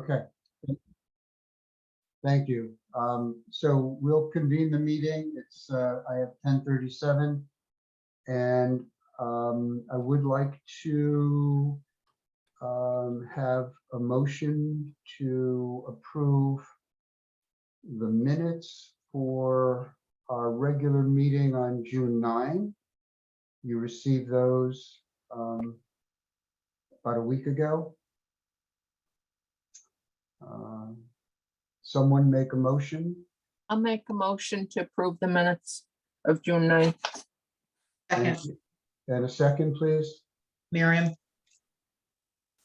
Okay. Thank you. So we'll convene the meeting. It's, I have 10:37. And I would like to have a motion to approve the minutes for our regular meeting on June 9. You received those about a week ago. Someone make a motion. I'll make a motion to approve the minutes of June 9th. Second, Thank you. And a second, please. Miriam.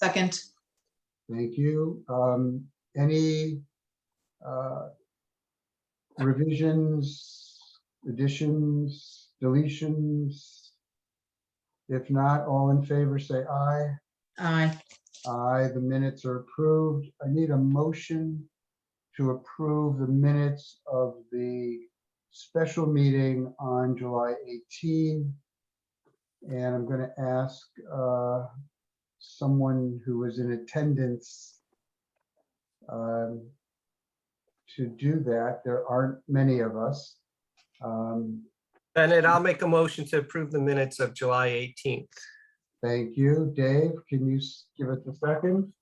Second, Thank you. Any revisions, additions, deletions? If not, all in favor, say aye. aye. Aye, the minutes are approved. I need a motion to approve the minutes of the special meeting on July 18. And I'm going to ask someone who was in attendance to do that. There aren't many of us. Bennett, I'll make a motion to approve the minutes of July 18th. Thank you. Dave, can you give us a second?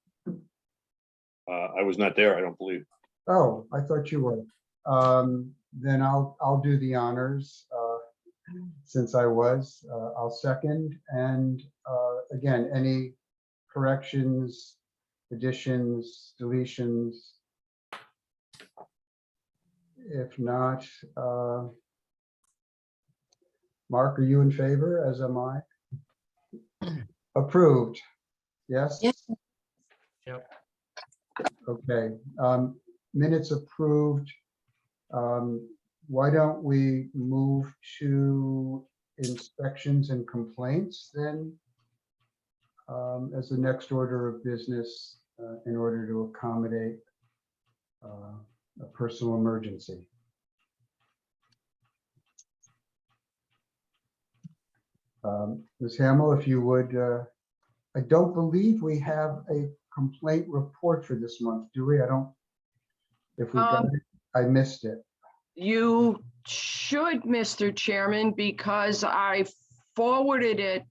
I was not there, I don't believe. Oh, I thought you were. Then I'll do the honors since I was. I'll second. And again, any corrections, additions, deletions? If not, Mark, are you in favor, as am I? Approved, yes? Yes. Yep. Okay, minutes approved. Why don't we move to inspections and complaints then? As the next order of business, in order to accommodate a personal emergency. Ms. Hamill, if you would, I don't believe we have a complaint report for this month, do we? I don't, if we got it, I missed it. You should, Mr. Chairman, because I forwarded it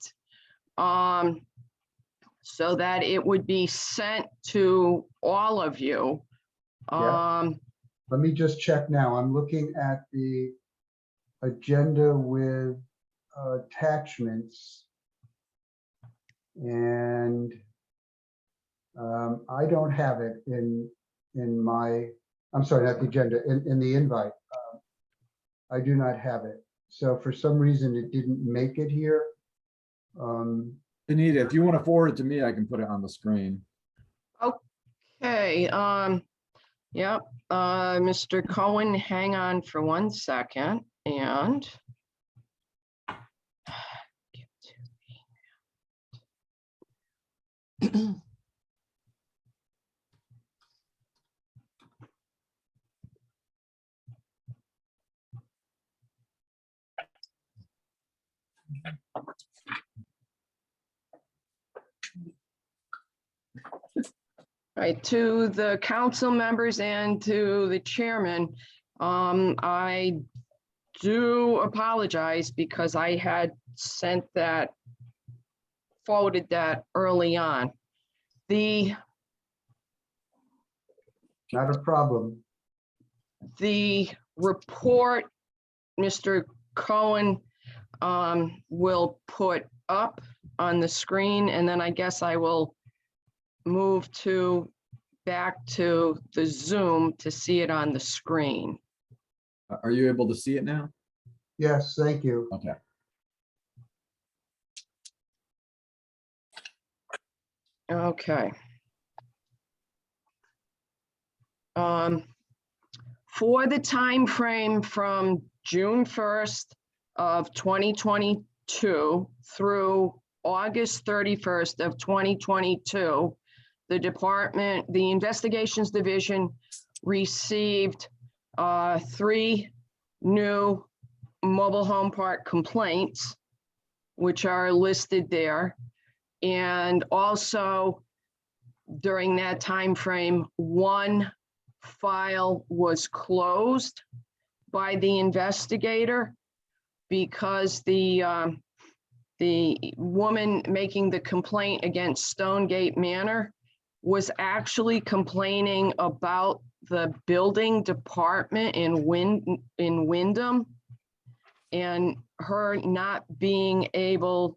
so that it would be sent to all of you. Yeah. Let me just check now. I'm looking at the agenda with attachments. And I don't have it in my, I'm sorry, not the agenda, in the invite. I do not have it. So for some reason, it didn't make it here. Anita, if you want to forward it to me, I can put it on the screen. Okay, yep, Mr. Cohen, hang on for 1 second and right, to the council members and to the chairman, I do apologize because I had sent that, forwarded that early on. Not a problem. The report, Mr. Cohen will put up on the screen, and then I guess I will move back to the Zoom to see it on the screen. Are you able to see it now? Yes, thank you. Okay. Okay. For the time frame from June 1st of 2022 through August 31st of 2022, the Investigations Division received 3 new mobile home park complaints, which are listed there. And also during that time frame, one file was closed by the investigator because the woman making the complaint against Stonegate Manor was actually complaining about the building department in Wyndham and her not being able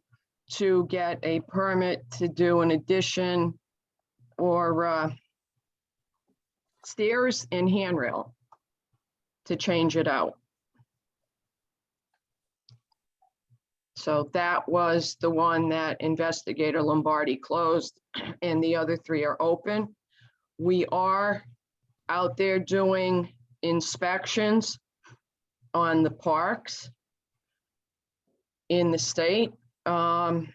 to get a permit to do an addition or stairs and handrail to change it out. So that was the one that investigator Lombardi closed, and the other three are open. We are out there doing inspections on the parks in the state. And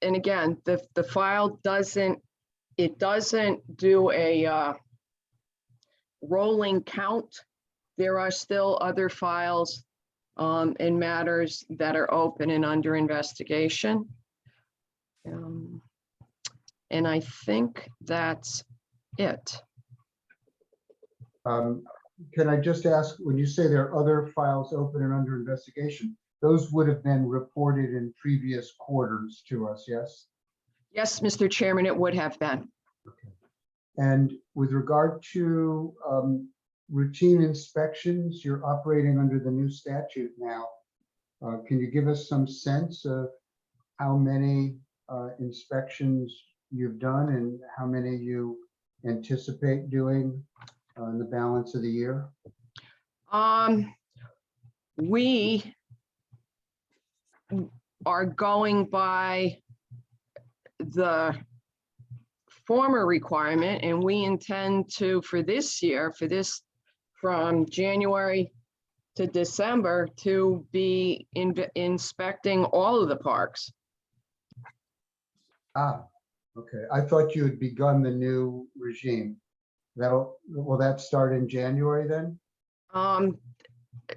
again, the file doesn't do a rolling count. There are still other files and matters that are open and under investigation. And I think that's it. Can I just ask, when you say there are other files open and under investigation, those would have been reported in previous quarters to us, yes? Yes, Mr. Chairman, it would have been. And with regard to routine inspections, you're operating under the new statute now. Can you give us some sense of how many inspections you've done and how many you anticipate doing in the balance of the year? We are going by the former requirement, and we intend to, for this year, from January to December, to be inspecting all of the parks. Ah, okay. I thought you had begun the new regime. Will that start in January then?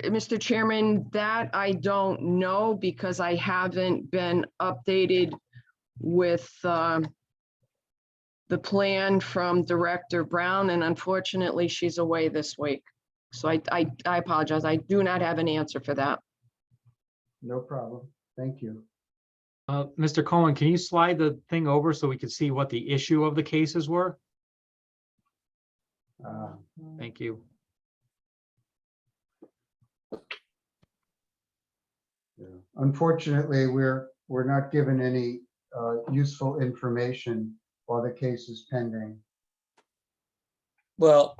Mr. Chairman, that I don't know because I haven't been updated with the plan from Director Brown, and unfortunately, she's away this week. So I apologize. I do not have an answer for that. No problem. Thank you. Mr. Cohen, can you slide the thing over so we can see what the issue of the cases were? Thank you. Yeah. Unfortunately, we're not given any useful information while the case is pending. Well,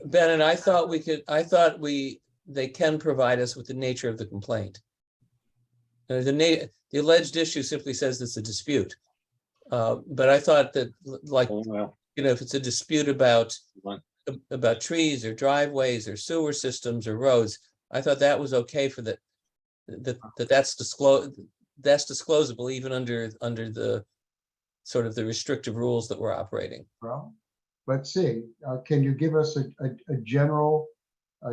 Ben, and I thought they can provide us with the nature of the complaint. The alleged issue simply says it's a dispute. But I thought that, like, Oh, well, if it's a dispute about trees or driveways or sewer systems or roads, I thought that was okay for that's disclosable even under the sort of the restrictive rules that we're operating. Well, let's see. Can you give us a general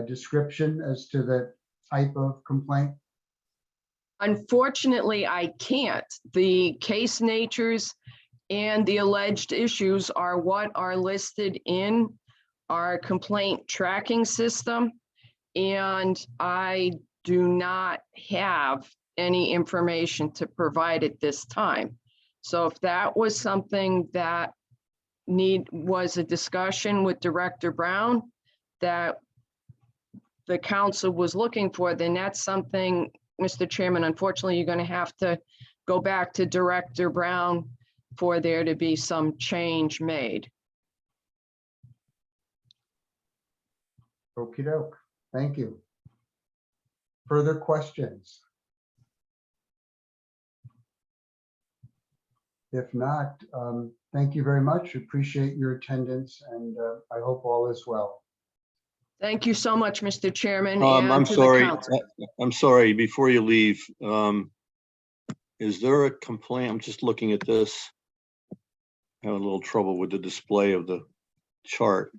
description as to the type of complaint? Unfortunately, I can't. The case natures and the alleged issues are what are listed in our complaint tracking system. And I do not have any information to provide at this time. So if that was something that was a discussion with Director Brown that the council was looking for, then that's something, Mr. Chairman, unfortunately, you're going to have to go back to Director Brown for there to be some change made. Okey doke. Thank you. Further questions? If not, thank you very much. Appreciate your attendance, and I hope all is well. Thank you so much, Mr. Chairman. I'm and to the sorry. council. I'm sorry, before you leave, is there a complaint? I'm just looking at this. Having a little trouble with the display of the chart.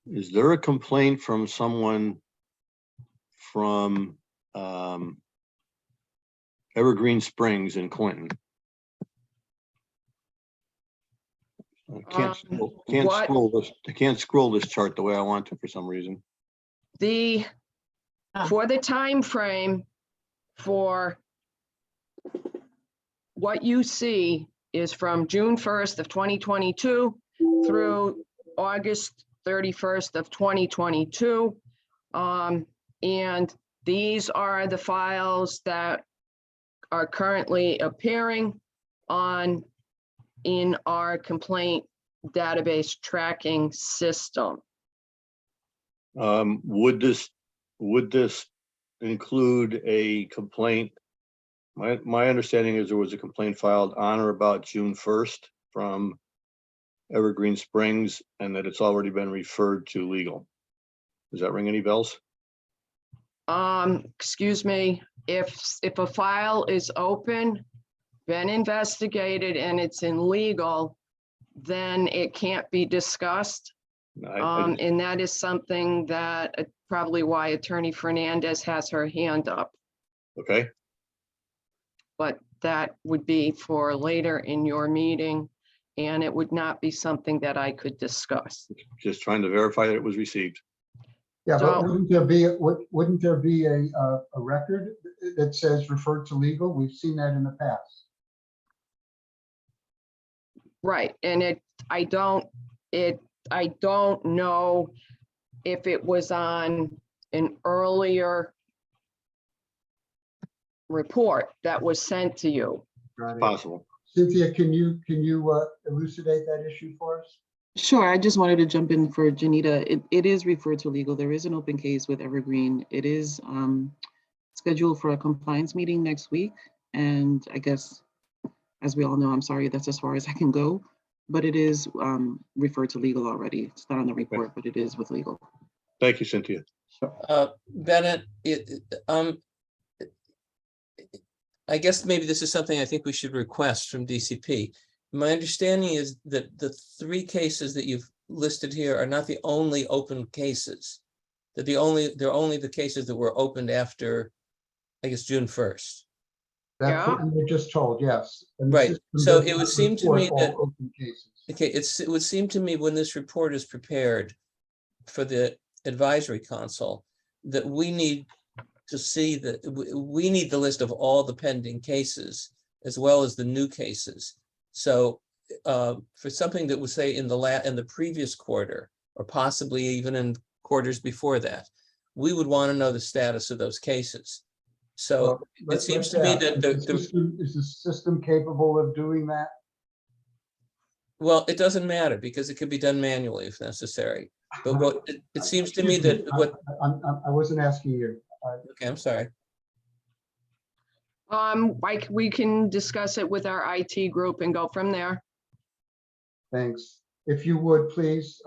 Is there a complaint from someone from Evergreen Springs in Clinton. I what- can't scroll this chart the way I want to for some reason. The, for the time frame for what you see is from June 1st of 2022 through August 31st of 2022. And these are the files that are currently appearing in our complaint database tracking system. Would this include a complaint? My understanding is there was a complaint filed on or about June 1st from Evergreen Springs, and that it's already been referred to legal. Does that ring any bells? Excuse me, if a file is open, been investigated, and it's in legal, then it can't be discussed. And that is something that probably why Attorney Fernandez has her hand up, Okay, but that would be for later in your meeting. And it would not be something that I could discuss. just trying to verify that it was received. Yeah, but So- wouldn't there be a record that says referred to legal? We've seen that in the past. Right, and I don't know if it was on an earlier report that was sent to you. Got it. Possible. Cynthia, can you elucidate that issue for us? Sure, I just wanted to jump in for Janita. It is referred to legal. There is an open case with Evergreen. It is scheduled for a compliance meeting next week. And I guess, as we all know, I'm sorry, that's as far as I can go, but it is referred to legal already. It's not on the report, but it is with legal. Thank you, Cynthia. Bennett, I guess maybe this is something I think we should request from DCP. My understanding is that the 3 cases that you've listed here are not the only open cases. That they're only the cases that were opened after, I guess, June 1st. That's what Yeah. we were just told, yes. And the Right, system so does it would not seem to report me all that- open cases. Okay, it would seem to me when this report is prepared for the advisory council, that we need to see that we need the list of all the pending cases as well as the new cases. So for something that would say in the previous quarter, or possibly even in quarters before that, we would want to know the status of those cases. So Well, it seems to me that is the system capable of doing that? well, it doesn't matter because it could be done manually if necessary. But what it seems to me Excuse that what, I wasn't asking you. okay, I'm sorry. We can discuss it with our IT group and go from there. Thanks. If you would, please,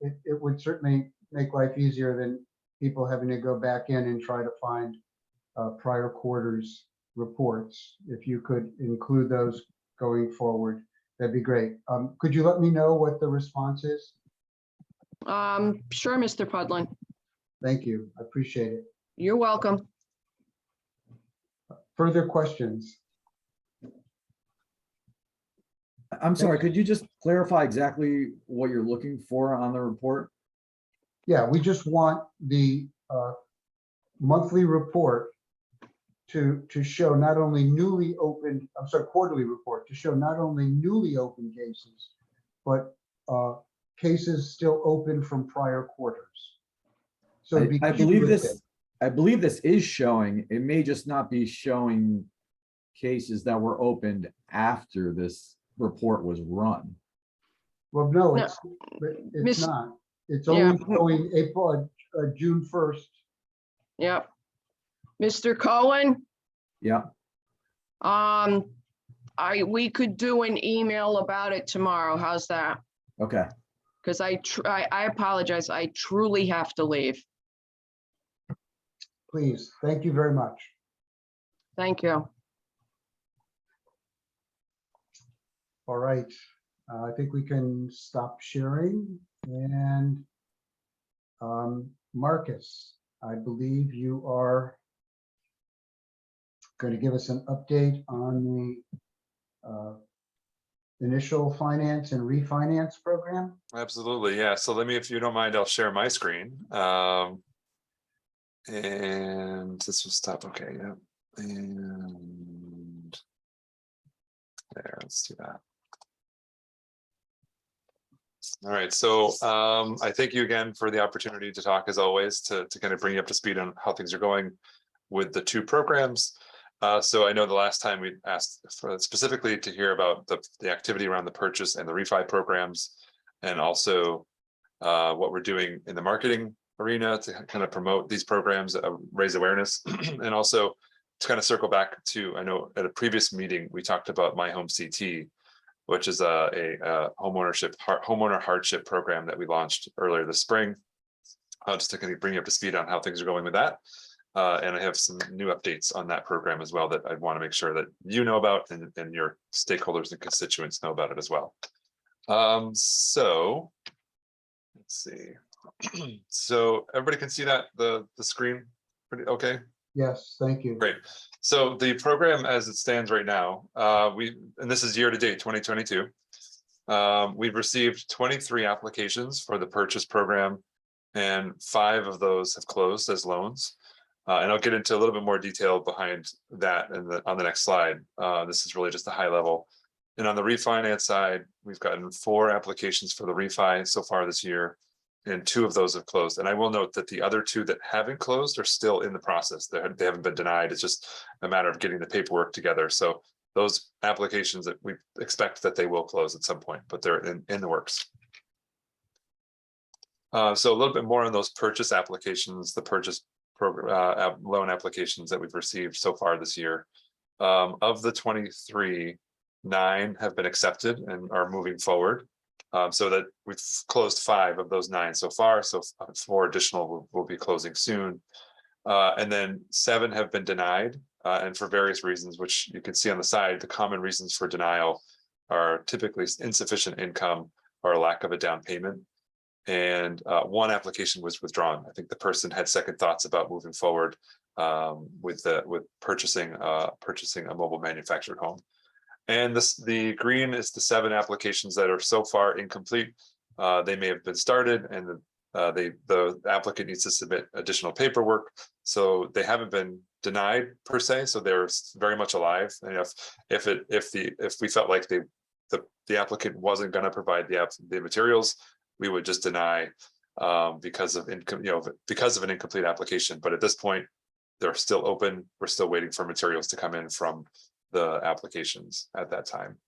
it would certainly make life easier than people having to go back in and try to find prior quarters reports. If you could include those going forward, that'd be great. Could you let me know what the response is? Sure, Mr. Pudlin, Thank you. I appreciate it. you're welcome. Further questions? I'm sorry, could you just clarify exactly what you're looking for on the report? Yeah, we just want the monthly report to show not only newly opened, I'm sorry, quarterly report to show not only newly opened cases, but cases still open from prior quarters. So it'd be I believe cumulative. I believe this is showing, it may just not be showing cases that were opened after this report was run. Well, no, No. it's Miss- not. It's Yeah. only showing June 1st. Yep. Mr. Cohen, Yeah, we could do an email about it tomorrow. How's that? okay. Because I apologize. I truly have to leave. Please, thank you very much. Thank you. All right, I think we can stop sharing and Marcus, I believe you are going to give us an update on the initial finance and refinance program. Absolutely, yeah. So let me, if you don't mind, I'll share my screen. And this will stop, okay, yeah. And there, let's do that. All right, so I thank you again for the opportunity to talk, as always, to kind of bring you up to speed on how things are going with the two programs. So I know the last time we asked for specifically to hear about the activity around the purchase and the refi programs, and also what we're doing in the marketing arena to kind of promote these programs, raise awareness, and also to kind of circle back to, I know at a previous meeting, we talked about My Home CT, which is a homeowner hardship program that we launched earlier this spring. Just to kind of bring you up to speed on how things are going with that. And I have some new updates on that program as well that I want to make sure that you know about and your stakeholders and constituents know about it as well. So let's see. So everybody can see that the screen pretty okay? Yes, thank you. Great. So the program as it stands right now, and this is year to date 2022. We've received 23 applications for the purchase program, and 5 of those have closed as loans. And I'll get into a little bit more detail behind that on the next slide. This is really just a high level. And on the refinance side, we've gotten 4 applications for the refi so far this year, and 2 of those have closed. And I will note that the other 2 that haven't closed are still in the process. They haven't been denied. It's just a matter of getting the paperwork together. So those applications that we expect that they will close at some point, but they're in the works. So a little bit more on those purchase applications, the purchase program loan applications that we've received so far this year. Of the 23, 9 have been accepted and are moving forward. So that we've closed 5 of those 9 so far. So 4 additional will be closing soon. And then 7 have been denied, and for various reasons, which you can see on the side. The common reasons for denial are typically insufficient income or a lack of a down payment. And 1 application was withdrawn. I think the person had second thoughts about moving forward with purchasing a mobile manufactured home. And the green is the 7 applications that are so far incomplete. They may have been started, and the applicant needs to submit additional paperwork. So they haven't been denied per se. So they're very much alive. And if we felt like the applicant wasn't going to provide the materials, we would just deny because of because of an incomplete application. But at this point, they're still open. We're still waiting for materials to come in from the applications at that time.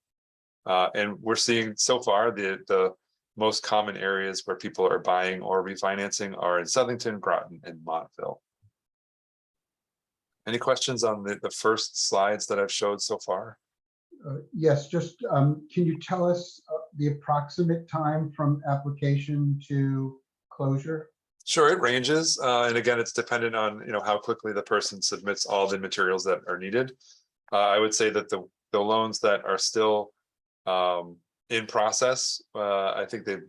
And we're seeing so far the most common areas where people are buying or refinancing are in Southington, Groton, and Montville. Any questions on the first slides that I've showed so far? Yes, just can you tell us the approximate time from application to closure? Sure, it ranges. And again, it's dependent on how quickly the person submits all the materials that are needed. I would say that the loans that are still in process, I think they've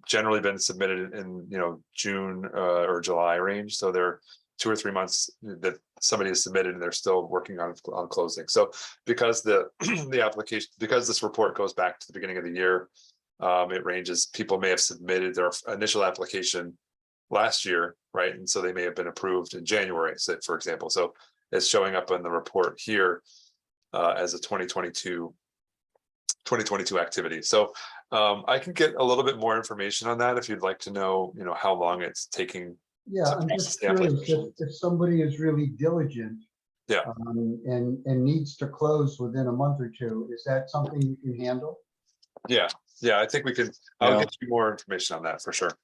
generally been submitted in June or July range. So they're 2 or 3 months that somebody has submitted and they're still working on closing. So because the application, because this report goes back to the beginning of the year, it ranges. People may have submitted their initial application last year, right? And so they may have been approved in January, for example. So it's showing up in the report here as a 2022 activity. So I can get a little bit more information on that if you'd like to know, how long it's taking. Yeah, I'm just curious if somebody is really diligent, yeah, and needs to close within a month or 2, is that something you can handle? Yeah, I think we can. I'll get you more information on that for sure.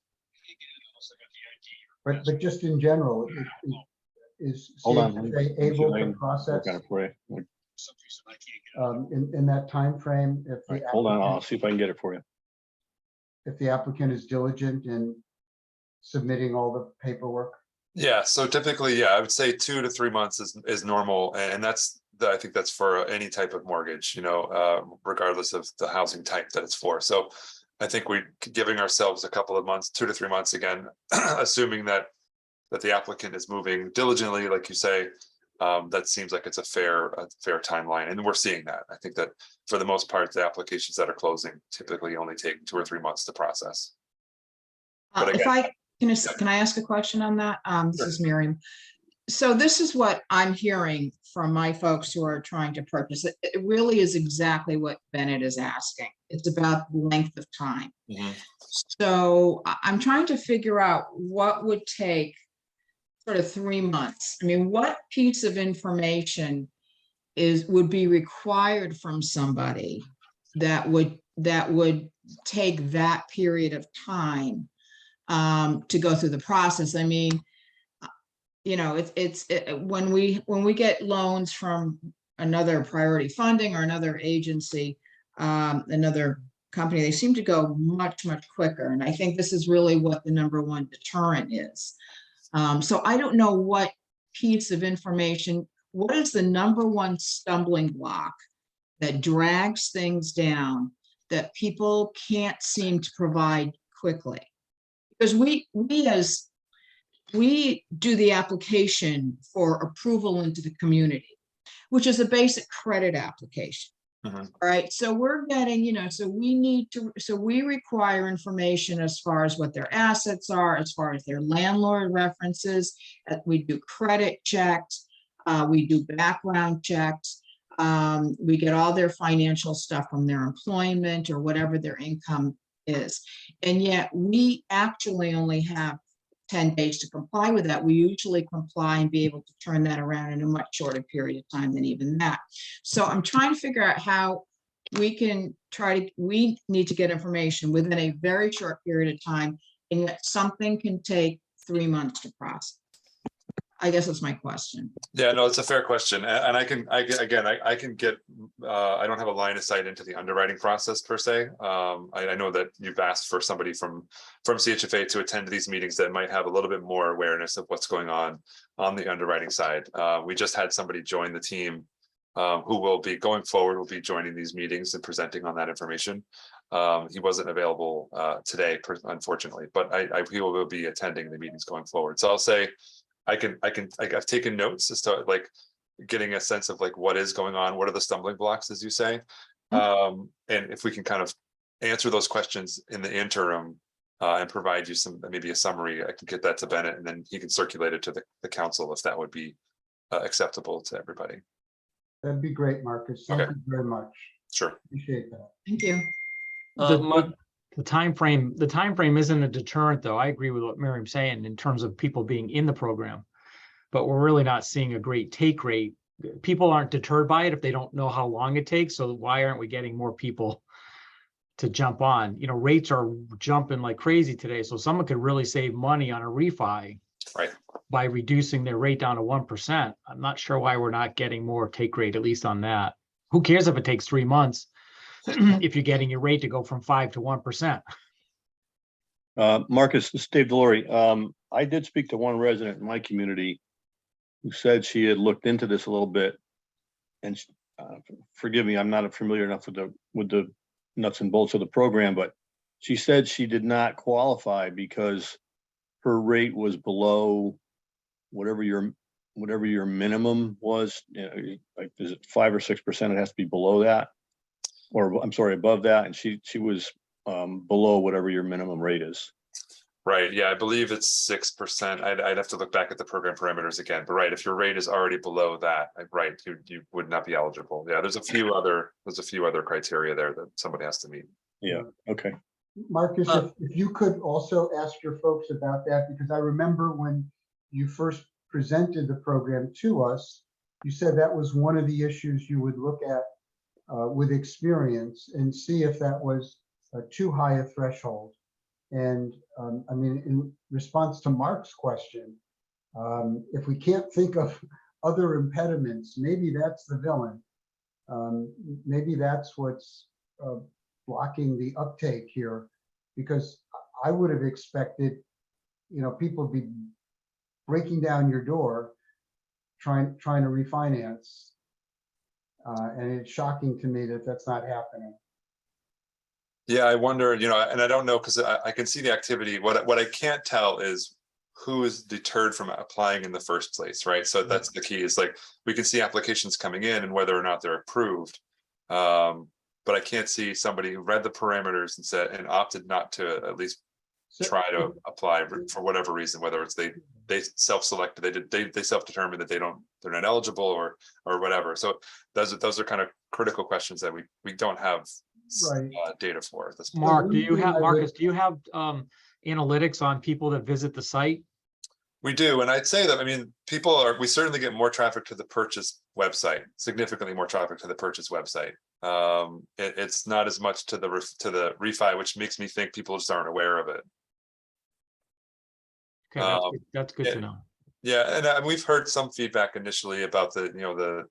But just in general, is Hold on, CHA able to process in that time frame if the Hold on, I'll applicant, see if I can get it for you. if the applicant is diligent in submitting all the paperwork? Yeah, so typically, I would say 2 to 3 months is normal, and I think that's for any type of mortgage, regardless of the housing type that it's for. So I think we're giving ourselves a couple of months, 2 to 3 months again, assuming that the applicant is moving diligently, like you say, That seems like it's a fair timeline, and we're seeing that. I think that for the most part, the applications that are closing typically only take 2 or 3 months to process. But If again- can I ask a question on that? This Sure. is Miriam. So this is what I'm hearing from my folks who are trying to purchase it. It really is exactly what Bennett is asking. It's about length of time. Mhm. So I'm trying to figure out what would take sort of 3 months. I mean, what piece of information would be required from somebody that would take that period of time to go through the process? I mean, you know, when we get loans from another priority funding or another agency, another company, they seem to go much quicker. And I think this is really what the #1 deterrent is. So I don't know what piece of information, what is the #1 stumbling block that drags things down that people can't seem to provide quickly? Because we do the application for approval into the community, which is a basic credit application. Mhm. All right, so we're getting, you know, so we require information as far as what their assets are, as far as their landlord references. We do credit checks, we do background checks. We get all their financial stuff from their employment or whatever their income is. And yet we actually only have 10 days to comply with that. We usually comply and be able to turn that around in a much shorter period of time than even that. So I'm trying to figure out how we can we need to get information within a very short period of time, and yet something can take 3 months to process. I guess that's my question. Yeah, no, it's a fair question. And I can get, I don't have a line of sight into the underwriting process per se. I know that you've asked for somebody from CHFA to attend these meetings that might have a little bit more awareness of what's going on the underwriting side. We just had somebody join the team who will be going forward, will be joining these meetings and presenting on that information. He wasn't available today, unfortunately, but he will be attending the meetings going forward. So I'll say, I've taken notes as to like getting a sense of like what is going on, what are the stumbling blocks, as you say. And if we can kind of answer those questions in the interim and provide you maybe a summary, I can get that to Bennett and then he can circulate it to the council if that would be acceptable to everybody. That'd be great, Marcus. Thank Okay. you very much. Sure. Appreciate that. Thank you. The timeframe isn't a deterrent, though. I agree with what Miriam's saying in terms of people being in the program, but we're really not seeing a great take rate. People aren't deterred by it if they don't know how long it takes. So why aren't we getting more people to jump on? You know, rates are jumping like crazy today. So someone could really save money on a refi, right, by reducing their rate down to 1%. I'm not sure why we're not getting more take rate, at least on that. Who cares if it takes 3 months? If you're getting your rate to go from 5 to 1%. Marcus, this is Dave Delory. I did speak to one resident in my community who said she had looked into this a little bit, and forgive me, I'm not familiar enough with the nuts and bolts of the program, but she said she did not qualify because her rate was below whatever your minimum was. You know, like, is it 5 or 6%? It has to be below that, or I'm sorry, above that, and she was below whatever your minimum rate is. Right. Yeah, I believe it's 6%. I'd have to look back at the program parameters again, but right, if your rate is already below that, right, you would not be eligible. Yeah, there's a few other criteria there that somebody has to meet. Yeah. Okay. Marcus, if you could also ask your folks about that, because I remember when you first presented the program to us, you said that was one of the issues you would look at with experience and see if that was too high a threshold. And I mean, in response to Mark's question, if we can't think of other impediments, maybe that's the villain. Maybe that's what's blocking the uptake here, because I would have expected, you know, people be breaking down your door trying to refinance. And it's shocking to me that that's not happening. Yeah, I wonder, you know, and I don't know, because I can see the activity. What I can't tell is who is deterred from applying in the first place, right? So that's the key, is like, we can see applications coming in and whether or not they're approved. But I can't see somebody who read the parameters and said, and opted not to at least try to apply for whatever reason, whether it's they self-selected, they self-determined that they're not eligible or whatever. So those are kind of critical questions that we don't have Right. data for at this point. Mark, do you I have, would- Marcus, do you have analytics on people that visit the site? We do, and I'd say that, I mean, we certainly get more traffic to the purchase website, significantly more traffic to the purchase website. It's not as much to the refi, which makes me think people just aren't aware of it. Okay, that's good yeah. to know. Yeah, and we've heard some feedback initially about the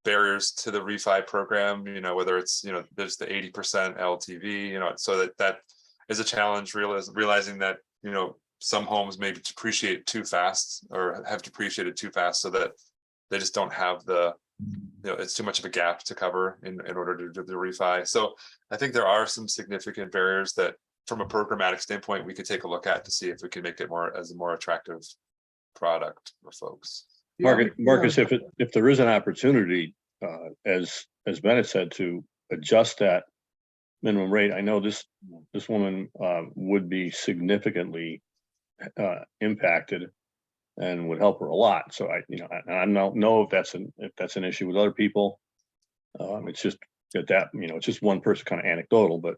barriers to the refi program, whether it's, there's the 80% LTV, so that is a challenge, realizing that, some homes may depreciate too fast or have depreciated too fast, so that they just don't have it's too much of a gap to cover in order to do the refi. So I think there are some significant barriers that from a programmatic standpoint, we could take a look at to see if we can make it as a more attractive product for folks. Marcus, if there is an opportunity, as Bennett said, to adjust that minimum rate, I know this woman would be significantly impacted and would help her a lot. So I don't know if that's an issue with other people. It's just that it's just one person, kind of anecdotal, but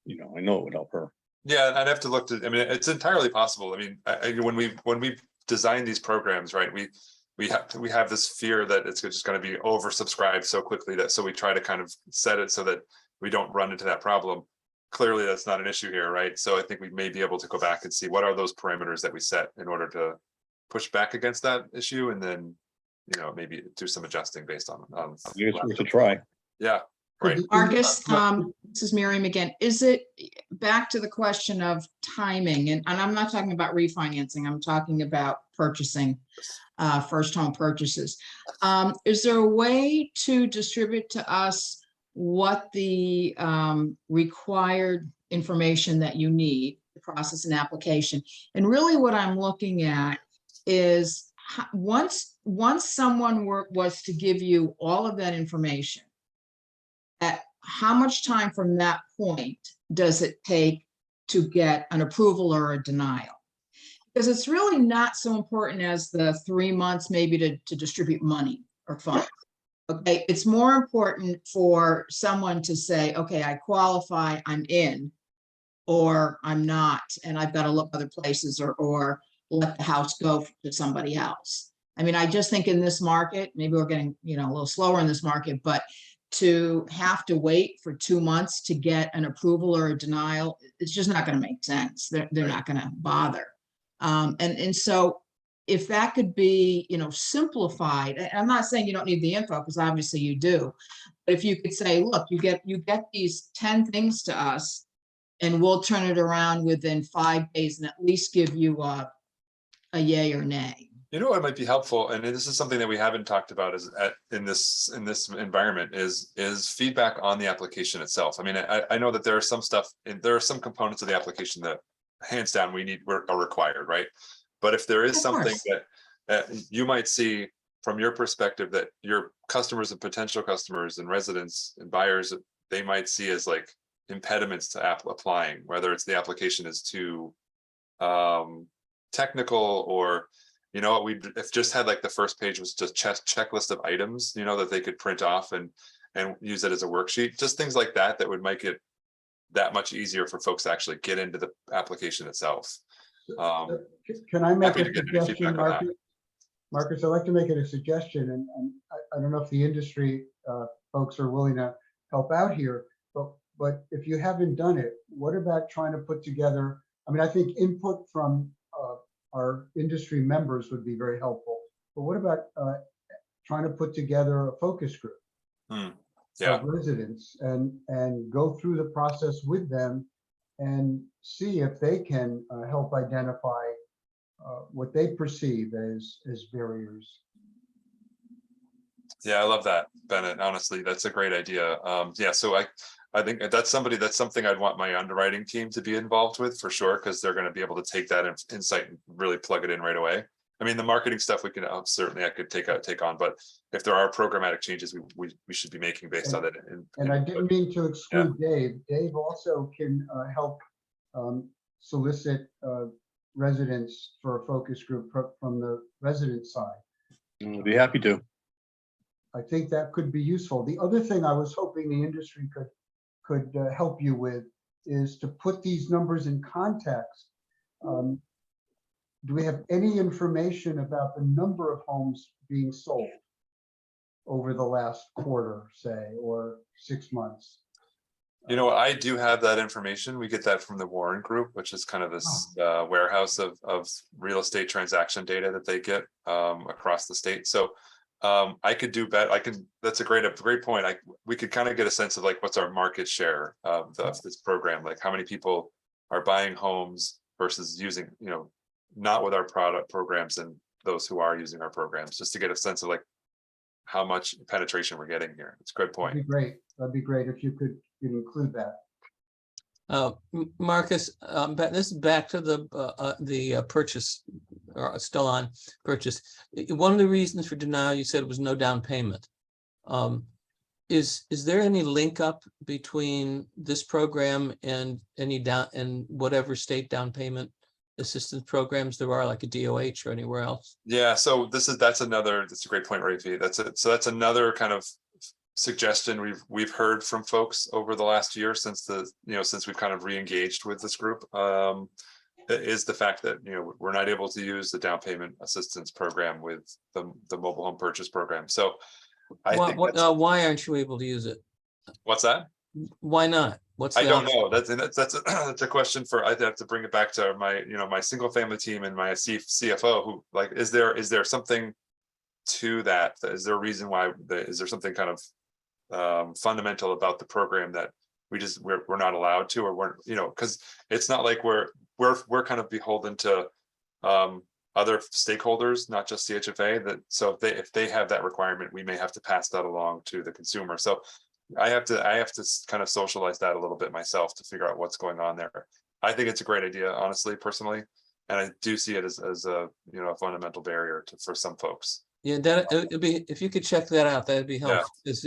I know it would help her. Yeah, I'd have to look I mean, it's entirely possible. I mean, when we design these programs, right, we have this fear that it's just going to be oversubscribed so quickly so we try to kind of set it so that we don't run into that problem. Clearly, that's not an issue here, right? So I think we may be able to go back and see what are those parameters that we set in order to push back against that issue, and then maybe do some adjusting based on. It's worth a try. Yeah. Right. Marcus, this is Miriam again. Is it back to the question of timing? And I'm not talking about refinancing. I'm talking about purchasing, first home purchases. Is there a way to distribute to us what the required information that you need to process an application? And really what I'm looking at is once someone was to give you all of that information, at how much time from that point does it take to get an approval or a denial? Because it's really not so important as the 3 months maybe to distribute money or funds. Okay, it's more important for someone to say, okay, I qualify, I'm in, or I'm not, and I've got to look other places or let the house go to somebody else. I mean, I just think in this market, maybe we're getting, a little slower in this market, but to have to wait for 2 months to get an approval or a denial, it's just not going to make sense. They're not going to bother. And so if that could be, simplified, and I'm not saying you don't need the info, because obviously you do, but if you could say, look, you get these 10 things to us, and we'll turn it around within 5 days and at least give you a yay or nay. What might be helpful, and this is something that we haven't talked about in this environment, is feedback on the application itself. I mean, I know that there are some stuff, and there are some components of the application that hands down are required, right? But if there is something that you might see from your perspective that your customers and potential customers and residents and buyers, they might see as like impediments to applying, whether it's the application is too technical, or if just had like the first page was just checklist of items, that they could print off and use it as a worksheet, just things like that would make it that much easier for folks to actually get into the application itself. Can I make happy a to get any suggestion, feedback on that. Marcus? I'd like to make it a suggestion, and I don't know if the industry folks are willing to help out here, but if you haven't done it, what about trying to put together, I mean, I think input from our industry members would be very helpful, but what about trying to put together a focus group of residents and go through the process with them and see if they can help identify what they perceive as barriers. Yeah, I love that, Bennett. Honestly, that's a great idea. Yeah, so I think that's something I'd want my underwriting team to be involved with for sure, because they're going to be able to take that insight and really plug it in right away. I mean, the marketing stuff we can certainly I could take on, but if there are programmatic changes we should be making based on that. And I didn't mean to exclude Dave. Dave also can help solicit residents for a focus group from the resident side. I'd be happy to. I think that could be useful. The other thing I was hoping the industry could help you with is to put these numbers in context. Do we have any information about the number of homes being sold over the last quarter, say, or 6 months? You know, I do have that information. We get that from the Warren Group, which is kind of this warehouse of real estate transaction data that they get across the state. So I could do better. That's a great point. We could kind of get a sense of like what's our market share of this program, like how many people are buying homes versus using, not with our product programs, and those who are using our programs, just to get a sense of like how much penetration we're getting here. It's a good point. That'd be great. That'd be great if you could include that. Marcus, this is back to the purchase, or still on purchase. One of the reasons for denial, you said, was no down payment. Is there any link up between this program and any whatever state down payment assistance programs there are, like a DOH or anywhere else? Yeah, so that's a great point, Rafi. That's another kind of suggestion we've heard from folks over the last year since we've kind of re-engaged with this group, is the fact that we're not able to use the down payment assistance program with the mobile home purchase program. So why aren't you able to use it? What's that? Why not? I don't know. That's a question for, I'd have to bring it back to my single family team and my CFO, who, like, is there something to that? Is there a reason why? Is there something kind of fundamental about the program that we're not allowed to, or we're, because it's not like we're kind of beholden to other stakeholders, not just CHFA. So if they have that requirement, we may have to pass that along to the consumer. So I have to kind of socialize that a little bit myself to figure out what's going on there. I think it's a great idea, honestly, personally, and I do see it as a a fundamental barrier for some folks. Yeah, it'd be, if you could check that out, that'd be helpful. Because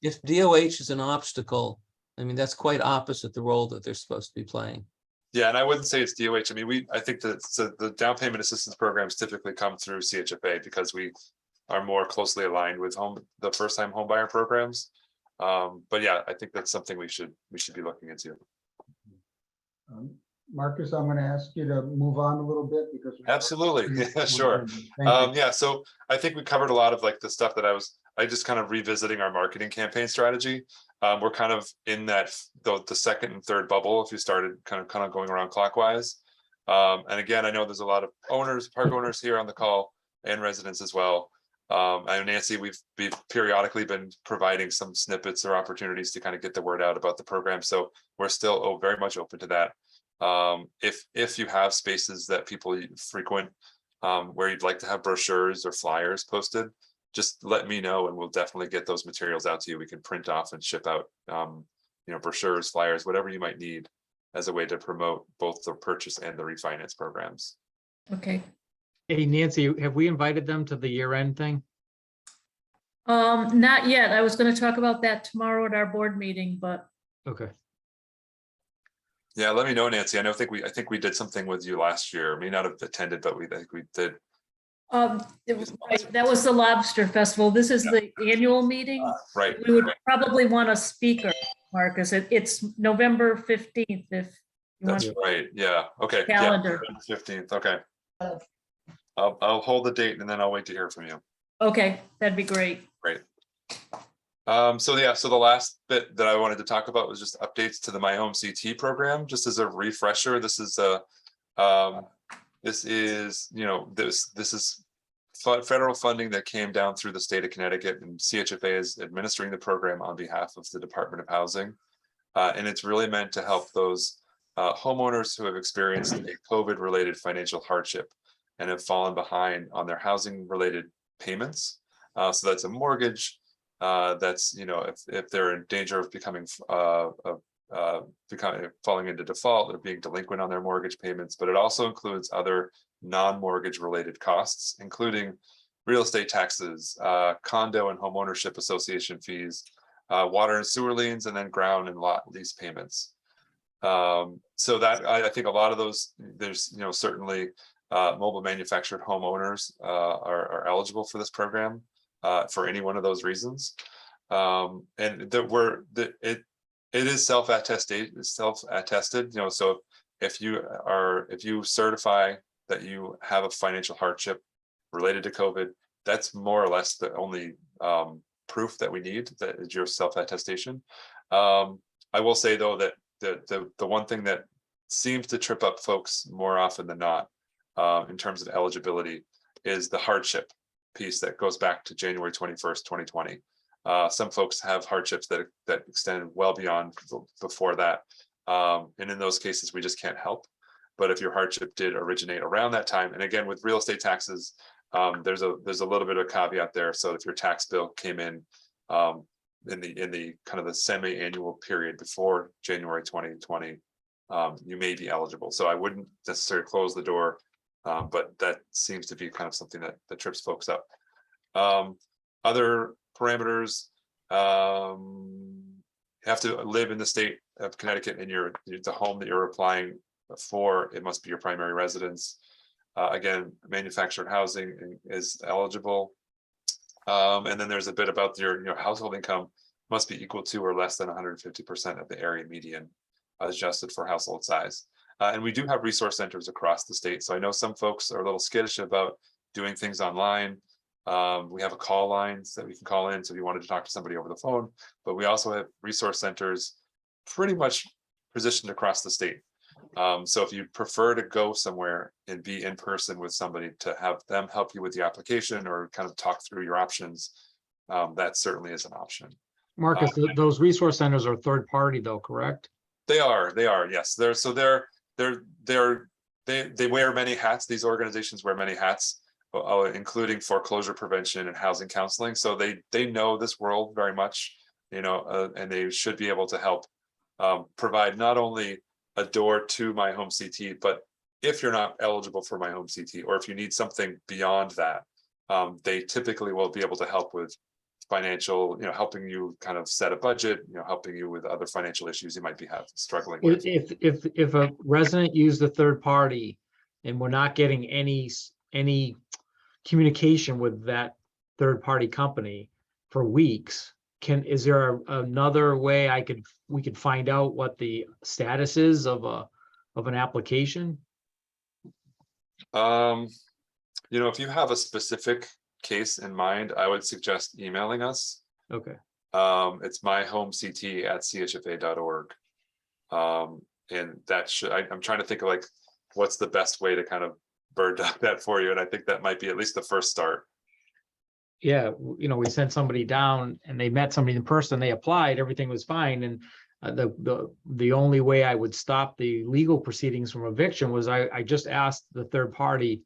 if DOH is an obstacle, I mean, that's quite opposite the role that they're supposed to be playing. Yeah, and I wouldn't say it's DOH. I mean, I think that the down payment assistance programs typically come through CHFA because we are more closely aligned with the first time home buyer programs. But yeah, I think that's something we should be looking into. Marcus, I'm going to ask you to move on a little bit because absolutely, yeah, sure. Yeah, so I think we covered a lot of like the stuff that I just kind of revisiting our marketing campaign strategy. We're kind of in that the second and third bubble if you started kind of going around clockwise. And again, I know there's a lot of park owners here on the call and residents as well. I know, Nancy, we've periodically been providing some snippets or opportunities to kind of get the word out about the program. So we're still very much open to that. If you have spaces that people frequent where you'd like to have brochures or flyers posted, just let me know and we'll definitely get those materials out to you. We can print off and ship out brochures, flyers, whatever you might need as a way to promote both the purchase and the refinance programs. Okay. Hey, Nancy, have we invited them to the year-end thing? Not yet. I was going to talk about that tomorrow at our board meeting, but. Okay. Yeah, let me know, Nancy. I think we did something with you last year. May not have attended, but I think we did. It was right. That was the Lobster Festival. This is the annual meeting. Right. We would probably want a speaker, Marcus. It's November 15th. If you That's want right. Yeah. Okay. calendar. Yeah, 15th. Okay. I'll hold the date and then I'll wait to hear from you. Okay, that'd be great. Great. So the last bit that I wanted to talk about was just updates to the My Home CT program. Just as a refresher, this is federal funding that came down through the state of Connecticut, and CHFA is administering the program on behalf of the Department of Housing, and it's really meant to help those homeowners who have experienced a COVID-related financial hardship and have fallen behind on their housing-related payments. So that's a mortgage, That's, you know, if they're in danger of becoming falling into default or being delinquent on their mortgage payments, but it also includes other non-mortgage related costs, including real estate taxes, condo and home ownership association fees, water and sewer liens, and then ground and lot lease payments. So that I think a lot of those, there's, you know, certainly mobile manufactured homeowners are eligible for this program for any one of those reasons. And it is self-attested, you know, so if you certify that you have a financial hardship related to COVID, that's more or less the only proof that we need, that is your self-attestation. I will say though that the one thing that seems to trip up folks more often than not in terms of eligibility is the hardship piece that goes back to January 21st, 2020. Some folks have hardships that extend well beyond before that. And in those cases, we just can't help. But if your hardship did originate around that time, and again, with real estate taxes, there's a little bit of a caveat there. So if your tax bill came in the kind of the semi-annual period before January 2020, you may be eligible. So I wouldn't necessarily close the door, but that seems to be kind of something that trips folks up. Other parameters, you have to live in the state of Connecticut, and the home that you're applying for, it must be your primary residence. Again, manufactured housing is eligible. And then there's a bit about your household income must be equal to or less than 150% of the area median, adjusted for household size. And we do have resource centers across the state. So I know some folks are a little skittish about doing things online. We have a call lines that we can call in, so if you wanted to talk to somebody over the phone, but we also have resource centers pretty much positioned across the state. So if you prefer to go somewhere and be in person with somebody to have them help you with the application or kind of talk through your options, that certainly is an option. Marcus, those resource centers are third party though, correct? They are, yes. They wear many hats. These organizations wear many hats, including foreclosure prevention and housing counseling. So they know this world very much, you know, and they should be able to help provide not only a door to My Home CT, but if you're not eligible for My Home CT, or if you need something beyond that, they typically will be able to help with financial, you know, helping you kind of set a budget, you know, helping you with other financial issues you might be struggling with. If a resident used a third party and we're not getting any communication with that third party company for weeks, is there another way we could find out what the status is of an application? You know, if you have a specific case in mind, I would suggest emailing us. Okay. It's myhomect@chfa.org. And that I'm trying to think of like what's the best way to kind of bird dog that for you, and I think that might be at least the first start. Yeah, you know, we sent somebody down and they met somebody in person, they applied, everything was fine, and the only way I would stop the legal proceedings from eviction was I just asked the third party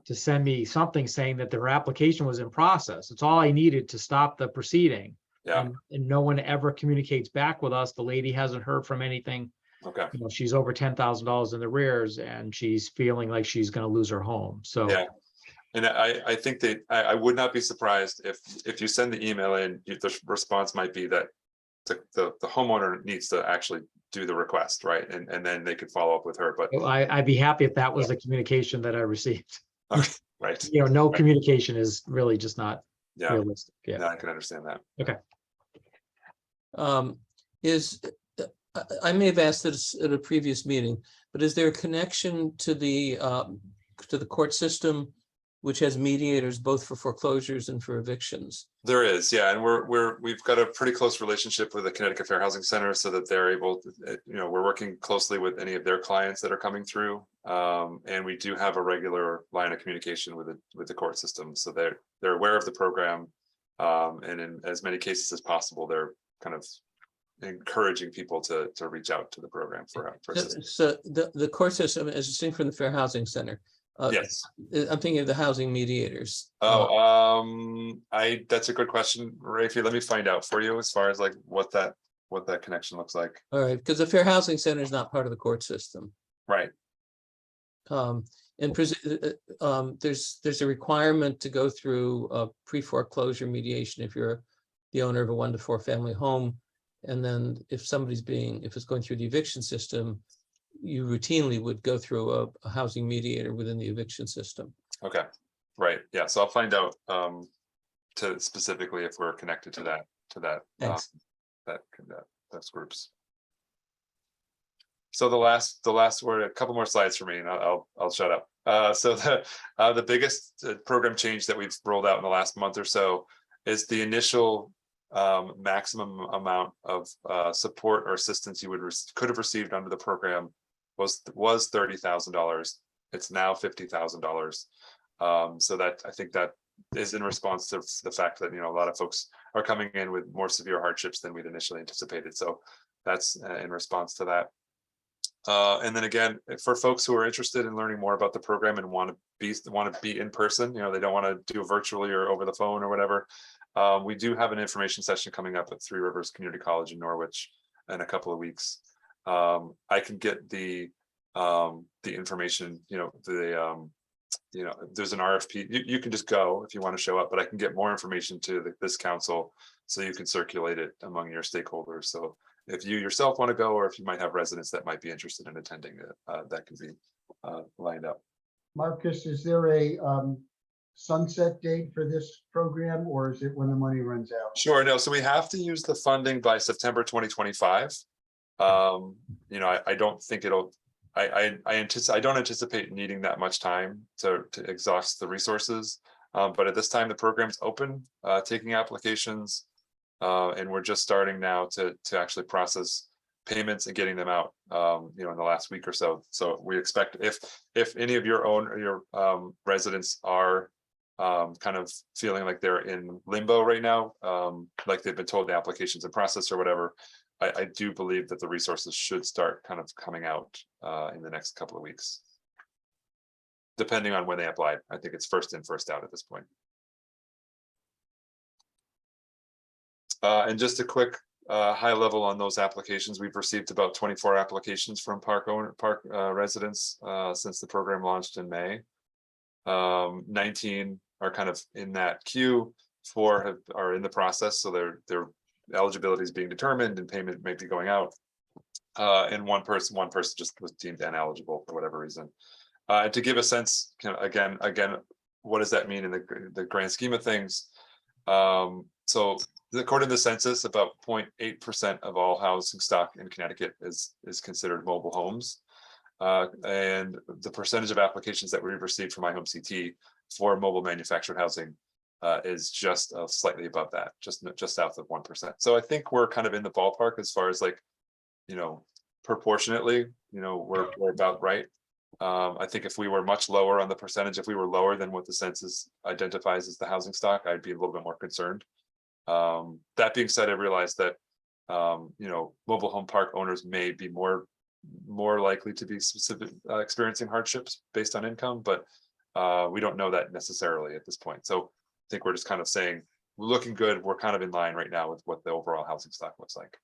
to send me something saying that their application was in process. It's all I needed to stop the proceeding. Yeah. And no one ever communicates back with us. The lady hasn't heard from anything. Okay. You know, she's over $10,000 in the rears and she's feeling like she's going to lose her home. So yeah. And I think that I would not be surprised if you send the email in, the response might be that the homeowner needs to actually do the request, right? And then they could follow up with her. But I'd be happy if that was the communication that I received. okay, right. You know, no communication is really just not realistic. Yeah. No, I can understand that. Okay. I may have asked this at a previous meeting, but is there a connection to the court system, which has mediators both for foreclosures and for evictions? There is, yeah, and we've got a pretty close relationship with the Connecticut Fair Housing Center, so that they're able to, you know, we're working closely with any of their clients that are coming through, and we do have a regular line of communication with the court system, so they're aware of the program, and in as many cases as possible, they're kind of encouraging people to reach out to the program for assistance. So the court system is distinct from the Fair Housing Center. Yes. I'm thinking of the housing mediators. That's a good question, Rafi. Let me find out for you as far as like what that connection looks like. All right, because the Fair Housing Center is not part of the court system. Right. And there's a requirement to go through a pre-foreclosure mediation if you're the owner of a 1 to 4 family home. And then if it's going through the eviction system, you routinely would go through a housing mediator within the eviction system. Okay. Right. Yeah. So I'll find out to specifically if we're connected to that Thanks. those groups. So the last word, a couple more slides for me, and I'll shut up. So the biggest program change that we've rolled out in the last month or so is the initial maximum amount of support or assistance you could have received under the program was $30,000. It's now $50,000. So that I think that is in response to the fact that a lot of folks are coming in with more severe hardships than we'd initially anticipated. So that's in response to that. And then again, for folks who are interested in learning more about the program and want to be in person, they don't want to do it virtually or over the phone or whatever. We do have an information session coming up at Three Rivers Community College in Norwich in a couple of weeks. I can get the information. There's an RFP. You can just go if you want to show up, but I can get more information to this council so you can circulate it among your stakeholders. So if you yourself want to go, or if you might have residents that might be interested in attending it, that can be lined up. Marcus, is there a sunset date for this program, or is it when the money runs out? Sure, no, so we have to use the funding by September 2025. I don't think it'll, I don't anticipate needing that much time to exhaust the resources. But at this time, the program's open, taking applications. And we're just starting now to actually process payments and getting them out, in the last week or so. So we expect if any of your residents are kind of feeling like they're in limbo right now, like they've been told the application's in process or whatever, I do believe that the resources should start kind of coming out in the next couple of weeks, depending on when they applied. I think it's first in, first out at this point. And just a quick high level on those applications. We've received about 24 applications from park residents since the program launched in May. 19 are kind of in that queue. 4 are in the process, so their eligibility is being determined and payment may be going out. And one person just was deemed ineligible for whatever reason. And to give a sense, again, what does that mean in the grand scheme of things? So according to the census, about 0.8% of all housing stock in Connecticut is considered mobile homes. And the percentage of applications that we've received from iHome CT for mobile manufactured housing is just slightly above that, just south of 1%. So I think we're kind of in the ballpark as far as proportionately, we're about right. I think if we were much lower on the percentage, if we were lower than what the census identifies as the housing stock, I'd be a little bit more concerned. That being said, I realize that mobile home park owners may be more likely to be experiencing hardships based on income, but we don't know that necessarily at this point. So I think we're just kind of saying we're looking good. We're kind of in line right now with what the overall housing stock looks like.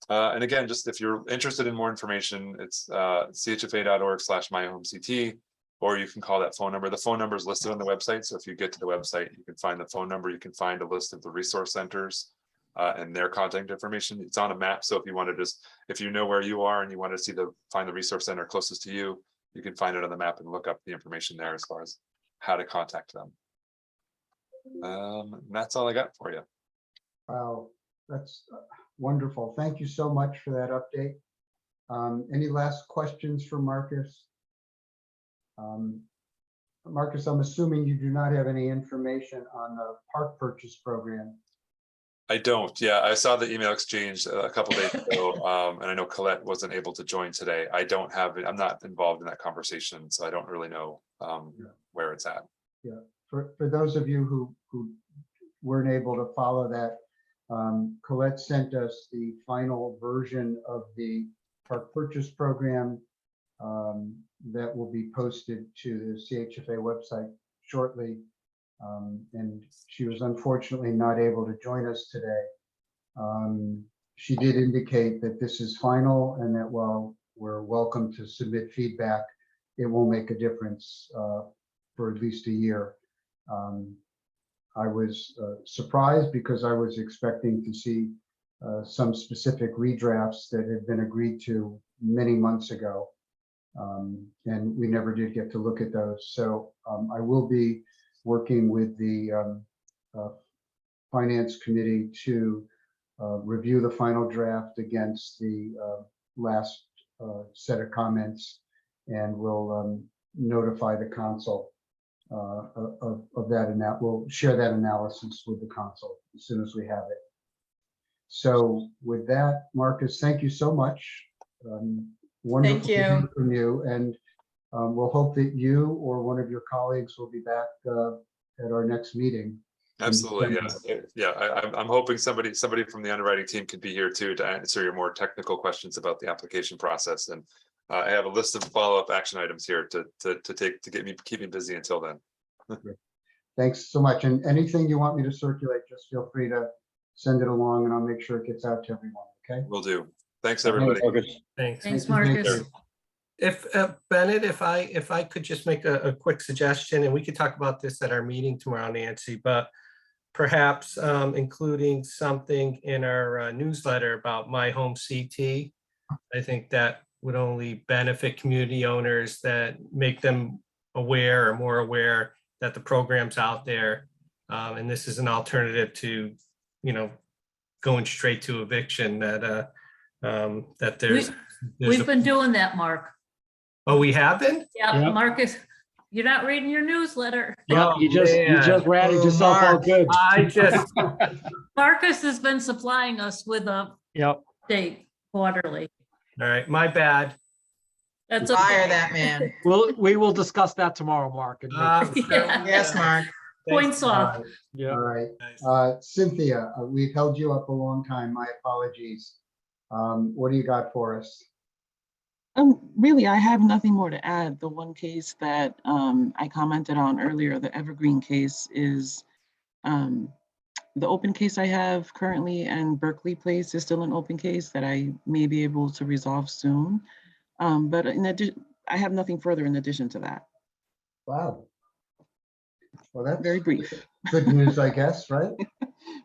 And again, just if you're interested in more information, it's chfa.org/myhomeCT, or you can call that phone number. The phone number is listed on the website. So if you get to the website, you can find the phone number. You can find a list of the resource centers and their contact information. It's on a map. So if you want to if you know where you are and you want to find the resource center closest to you, you can find it on the map and look up the information there as far as how to contact them. And that's all I got for you. Wow, that's wonderful. Thank you so much for that update. Any last questions for Marcus? Marcus, I'm assuming you do not have any information on the park purchase program. I don't. Yeah, I saw the email exchange a couple days ago, and I know Colette wasn't able to join today. I don't have it. I'm not involved in that conversation, so I don't really know where it's at. Yeah, for those of you who weren't able to follow that, Colette sent us the final version of the park purchase program that will be posted to the CHFA website shortly. And she was unfortunately not able to join us today. She did indicate that this is final and that while we're welcome to submit feedback, it won't make a difference for at least a year. I was surprised because I was expecting to see some specific redrafts that had been agreed to many months ago. And we never did get to look at those. So I will be working with the Finance Committee to review the final draft against the last set of comments, and we'll notify the council of that, and that we'll share that analysis with the council as soon as we have it. So with that, Marcus, thank you so much. Wonderful to hear from you, and we'll hope that you or one of your colleagues will be back at our next meeting. Absolutely, yeah. I'm hoping somebody from the underwriting team could be here too to answer your more technical questions about the application process. And I have a list of follow-up action items here to keep me busy until then. Thanks so much. And anything you want me to circulate, just feel free to send it along, and I'll make sure it gets out to everyone. Okay. Will do. Thanks, everybody. Thanks. Thanks, Marcus. If Bennett, if I could just make a quick suggestion, and we could talk about this at our meeting tomorrow, Nancy, but perhaps including something in our newsletter about My Home CT. I think that would only benefit community owners, that make them aware or more aware that the program's out there. And this is an alternative to, going straight to eviction, that there's We've been doing that, Mark. Oh, we have been? Yeah, Yep. Marcus, you're not reading your newsletter. Yeah, Oh, you just man. ratted yourself out good. I just, Marcus has been supplying us with a Yep. date quarterly. all right, my bad. That's Fire okay. that man. We will discuss that tomorrow, Mark. and make- Yeah. Yes, Mark. Points off. Yeah. All right. Cynthia, we've held you up a long time. My apologies. What do you got for us? Really, I have nothing more to add. The one case that I commented on earlier, the Evergreen case, is the open case I have currently, and Berkeley Place is still an open case that I may be able to resolve soon. But in addition, I have nothing further in addition to that. Wow. Well, that's Very brief. good news, I guess, right?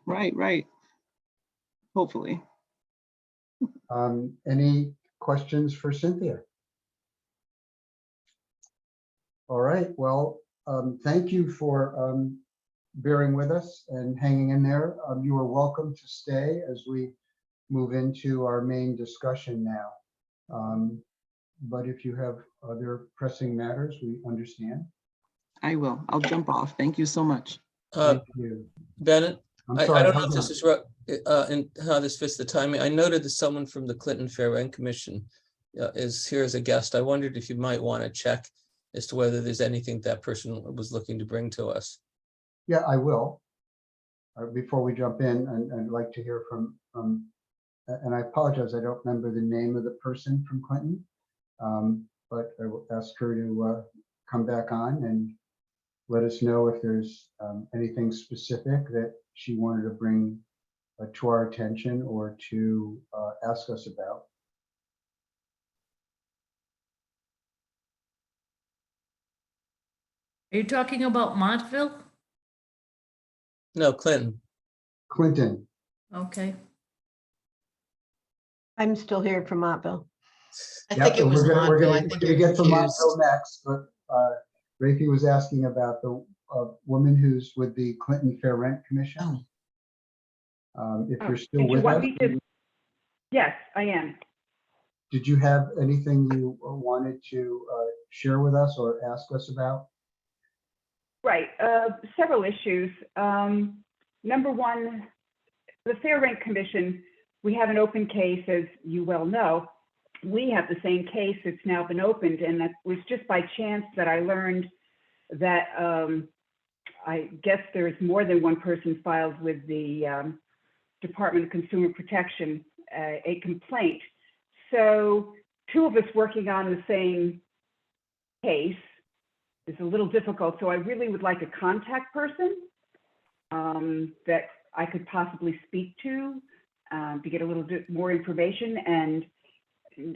Right. Hopefully. Any questions for Cynthia? All right, well, thank you for bearing with us and hanging in there. You are welcome to stay as we move into our main discussion now. But if you have other pressing matters, we understand. I will. I'll jump off. Thank you so much. Thank you. Bennett, I'm I sorry, don't know hold if this on. is and how this fits the timing. I noted that someone from the Clinton Fair Rent Commission is here as a guest. I wondered if you might want to check as to whether there's anything that person was looking to bring to us. Yeah, I will. Before we jump in, and I'd like to hear from, and I apologize, I don't remember the name of the person from Clinton, but I will ask her to come back on and let us know if there's anything specific that she wanted to bring to our attention or to ask us about. Are you talking about Montville? No, Clinton. Clinton. Okay. I'm still here from Montville. I Yep, think it and was we're Montville. I gonna think get you're to confused. Montville next, but Rafi was asking about the woman who's with the Clinton Fair Rent Commission. If you're still Did you with want us, me to? Yes, I am. did you have anything you wanted to share with us or ask us about? Right, several issues. Number one, the Fair Rent Commission, we have an open case, as you well know. We have the same case that's now been opened, and that was just by chance that I learned that I guess there's more than one person filed with the Department of Consumer Protection a complaint. So two of us working on the same case is a little difficult. So I really would like a contact person that I could possibly speak to get a little bit more information. And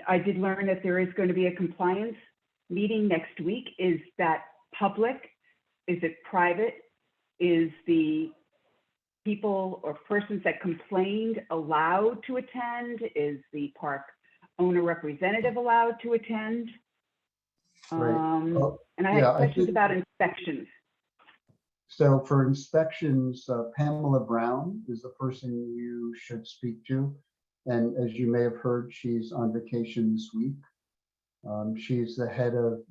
I did learn that there is going to be a compliance meeting next week. Is that public? Is it private? Is the people or persons that complained allowed to attend? Is the park owner representative allowed to attend? Right. Well, And I yeah, had I questions think- about inspections. So for inspections, Pamela Brown is the person you should speak to. And as you may have heard, she's on vacation this week. She's the head of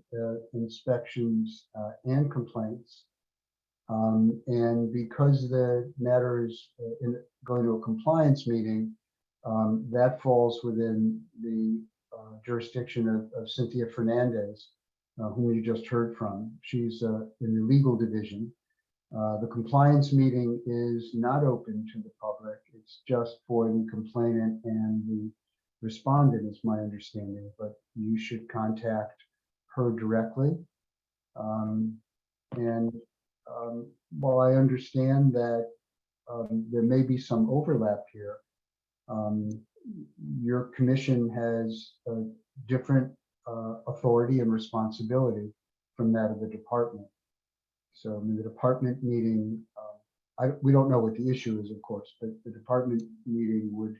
inspections and complaints. And because the matter is going to a compliance meeting, that falls within the jurisdiction of Cynthia Fernandez, whom you just heard from. She's in the legal division. The compliance meeting is not open to the public. It's just for the complainant and the respondent, is my understanding, but you should contact her directly. While I understand that there may be some overlap here, your commission has a different authority and responsibility from that of the department. So in the department meeting, we don't know what the issue is, of course, but the department meeting would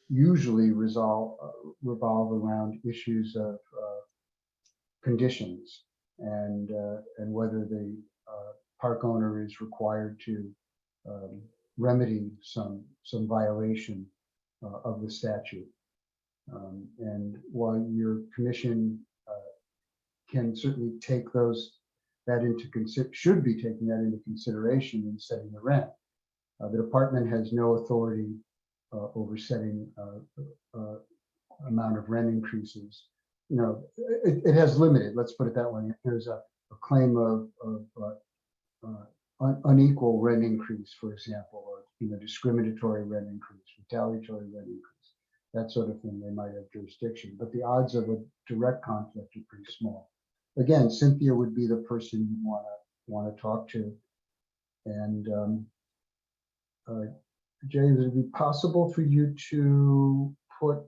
usually revolve around issues of conditions and whether the park owner is required to remedy some violation of the statute. And while your commission can certainly take should be taking that into consideration in setting the rent, the department has no authority over setting amount of rent increases. You know, it has limited, let's put it that way. If there's a claim of unequal rent increase, for example, or discriminatory rent increase, retaliatory rent increase, that sort of thing, they might have jurisdiction. But the odds of a direct conflict are pretty small. Again, Cynthia would be the person you want to talk to. And Jay, would it be possible for you to put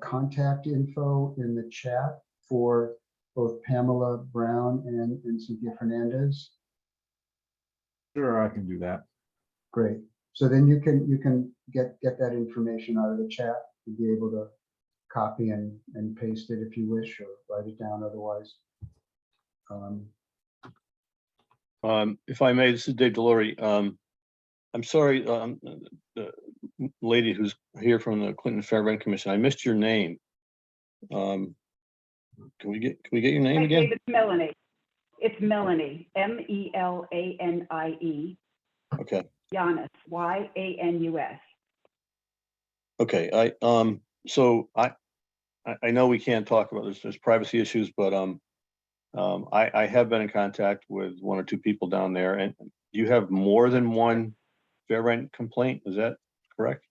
contact info in the chat for both Pamela Brown and Cynthia Fernandez? Sure, I can do that. Great. So then you can get that information out of the chat. You'll be able to copy and paste it if you wish, or write it down otherwise. If I may, this is Dave Delory. I'm sorry, the lady who's here from the Clinton Fair Rent Commission, I missed your name. Can we get your name Hi, again? Dave, it's Melanie. It's Melanie, Melanie. Okay. Yanus, Yanus. Okay. So I know we can't talk about this. There's privacy issues, but I have been in contact with one or two people down there, and you have more than one fair rent complaint. Is that correct?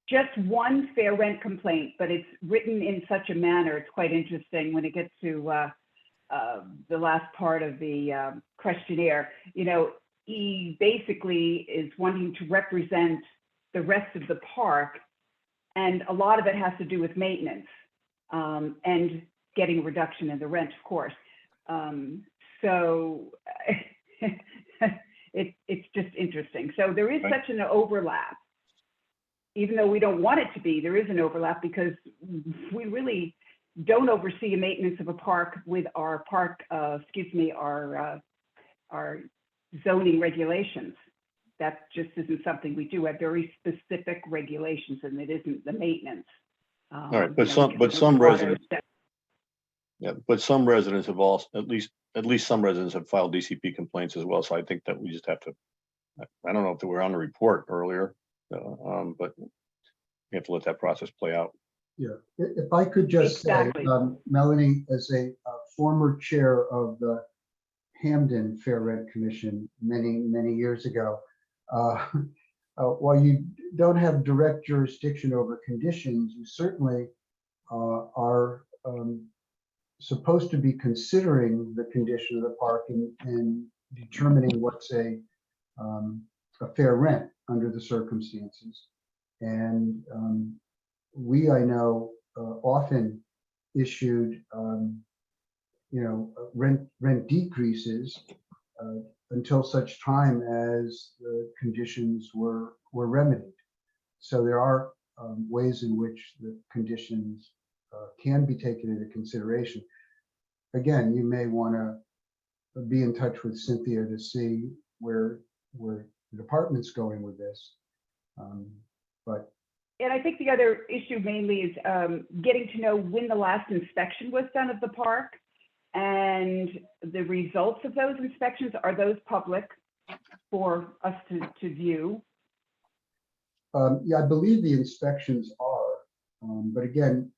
Just one fair rent complaint, but it's written in such a manner, it's quite interesting when it gets to the last part of the questionnaire. You know, he basically is wanting to represent the rest of the park, and a lot of it has to do with maintenance and getting a reduction in the rent, of course. So it's just interesting. So there is such an overlap. Even though we don't want it to be, there is an overlap because we really don't oversee maintenance of a park with our our zoning regulations. That just isn't something we do. We have very specific regulations, and it isn't the maintenance. All right, but some residents. Yeah, but some residents have also, at least some residents have filed DCP complaints as well. So I think that we just have to, I don't know if they were on the report earlier, but we have to let that process play out. Yeah, if I could just say, Melanie, as a former chair of the Hamden Fair Rent Commission many years ago, while you don't have direct jurisdiction over conditions, you certainly are supposed to be considering the condition of the park and determining what's a fair rent under the circumstances. And we, I know, often issued, rent decreases until such time as the conditions were remedied. So there are ways in which the conditions can be taken into consideration. Again, you may want to be in touch with Cynthia to see where the department's going with this. But And I think the other issue mainly is getting to know when the last inspection was done of the park and the results of those inspections. Are those public for us to view? yeah, I believe the inspections are, but again,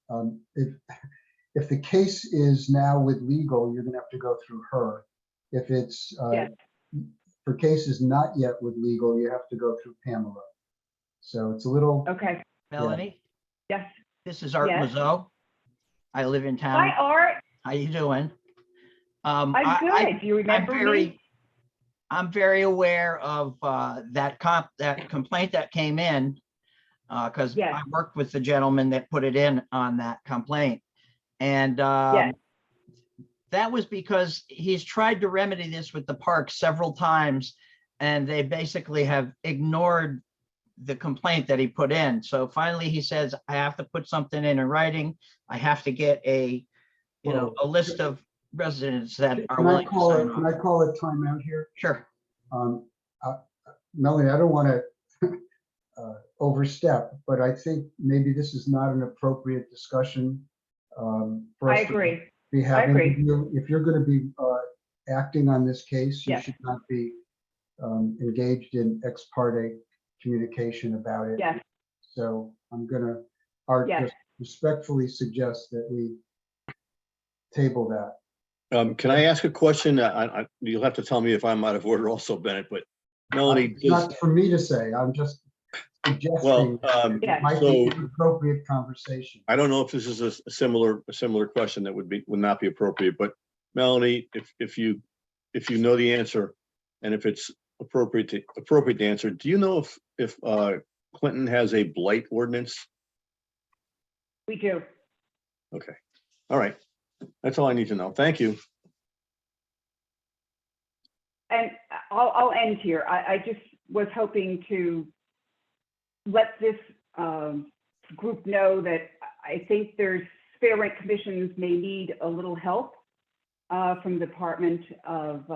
if the case is now with legal, you're gonna have to go through her. If it's Yes. for cases not yet with legal, you have to go through Pamela. So it's a little, Okay, Melanie, yes. this is Art Yes. Mazzo. I live in Hi, town. Art. How you doing? I'm good. Do you remember me? I'm very aware of that complaint that came in, because Yes. I worked with the gentleman that put it in on that complaint. And Yes. that was because he's tried to remedy this with the park several times, and they basically have ignored the complaint that he put in. So finally he says, I have to put something in writing. I have to get a list of residents that are can I willing to call sign it, can off. I call it timeout here? Sure. Melanie, I don't want to overstep, but I think maybe this is not an appropriate discussion for I us to agree. be having. agree. with you. If you're going to be acting on this case, you Yes. should not be engaged in ex parte communication about it. Yes. So I'm gonna, Art, Yes. just respectfully suggest that we table that. Can I ask a question? You'll have to tell me if I'm out of order also, Bennett, but Melanie, It's not for me to say, I'm just well, suggesting it might be an appropriate conversation. I don't know if this is a similar question that would not be appropriate, but Melanie, if you know the answer and if it's appropriate to answer, do you know if Clinton has a blight ordinance? We do. Okay, all right. That's all I need to know. Thank you. And I'll end here. I just was hoping to let this group know that I think there's fair rent commissions may need a little help from the Department of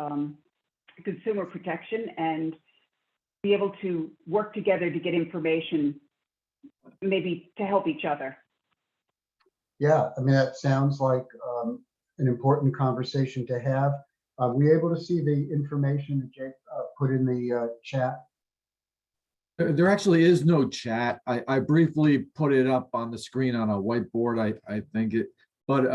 Consumer Protection and be able to work together to get information, maybe to help each other. Yeah, I mean, that sounds like an important conversation to have. Are we able to see the information that Jake put in the chat? There actually is no chat. I briefly put it up on the screen on a whiteboard, I think it, but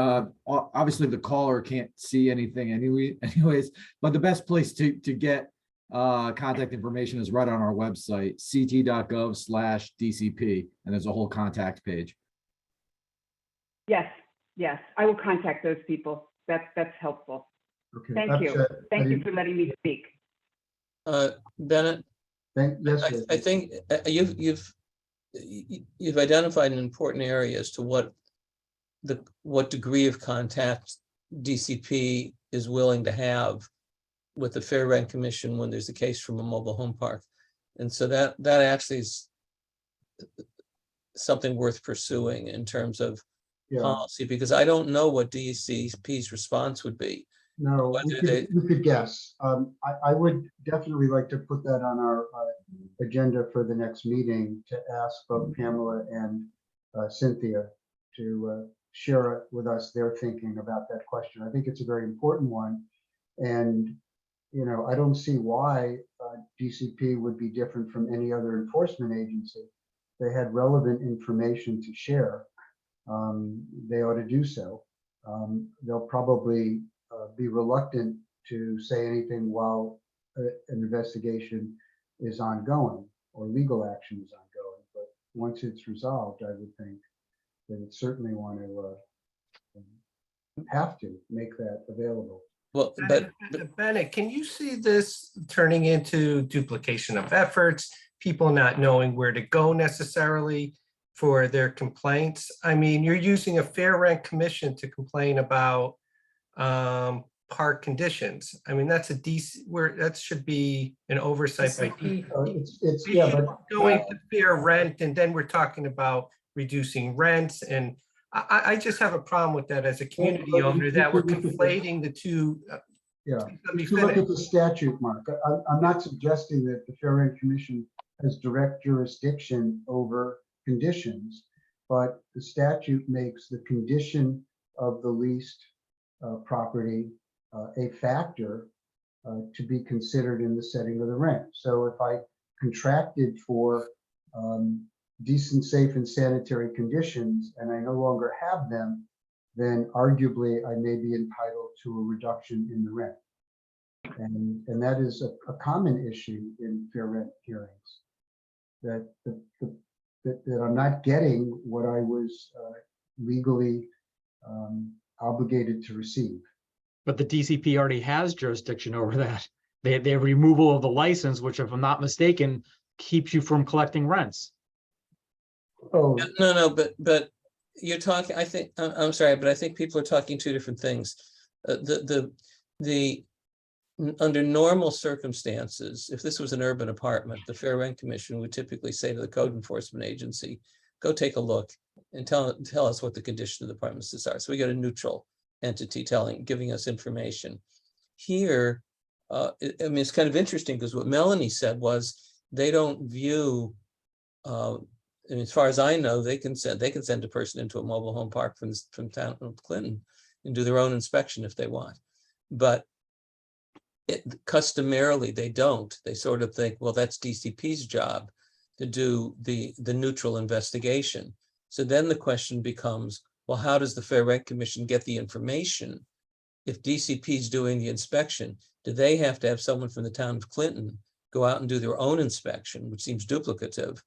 obviously the caller can't see anything anyways, but the best place to get contact information is right on our website, ct.gov/DCP, and there's a whole contact page. Yes, yes, I will contact those people. That's helpful. Okay, Thank you. Thank you for letting me speak. Bennett, yes, I think you've identified an important area as to what degree of contact DCP is willing to have with the Fair Rent Commission when there's a case from a mobile home park. And so that actually is something worth pursuing in terms of policy, because I don't know what DCP's response would be. No, we could guess. I would definitely like to put that on our agenda for the next meeting to ask both Pamela and Cynthia to share with us their thinking about that question. I think it's a very important one. And, I don't see why DCP would be different from any other enforcement agency. They had relevant information to share. They ought to do so. They'll probably be reluctant to say anything while an investigation is ongoing or legal action is ongoing. But once it's resolved, I would think then certainly want to have to make that available. Well, but Bennett, can you see this turning into duplication of efforts, people not knowing where to go necessarily for their complaints? I mean, you're using a fair rent commission to complain about park conditions. I mean, that's a decent, where that should be an oversight by DCP. It's, we yeah, should but going to fair rent, and then we're talking about reducing rents, and I just have a problem with that as a community but owner, you that we're could look at the- conflating the two. yeah, Let me if you look finish. at the statute, Mark, I'm not suggesting that the Fair Rent Commission has direct jurisdiction over conditions, but the statute makes the condition of the leased property a factor to be considered in the setting of the rent. So if I contracted for decent, safe, and sanitary conditions, and I no longer have them, then arguably I may be entitled to a reduction in the rent. And that is a common issue in fair rent hearings, that that I'm not getting what I was legally obligated to receive. But the DCP already has jurisdiction over that. They have removal of the license, which if I'm not mistaken, keeps you from collecting rents. Oh, no, but you're talking, I think, I'm sorry, but I think people are talking two different things. Under normal circumstances, if this was an urban apartment, the Fair Rent Commission would typically say to the code enforcement agency, go take a look and tell us what the condition of the apartments are. So we got a neutral entity giving us information. Here, I mean, it's kind of interesting because what Melanie said was they don't view, and as far as I know, they can send a person into a mobile home park from town of Clinton and do their own inspection if they want. But customarily they don't. They sort of think, well, that's DCP's job to do the neutral investigation. So then the question becomes, well, how does the Fair Rent Commission get the information? If DCP is doing the inspection, do they have to have someone from the town of Clinton go out and do their own inspection, which seems duplicative?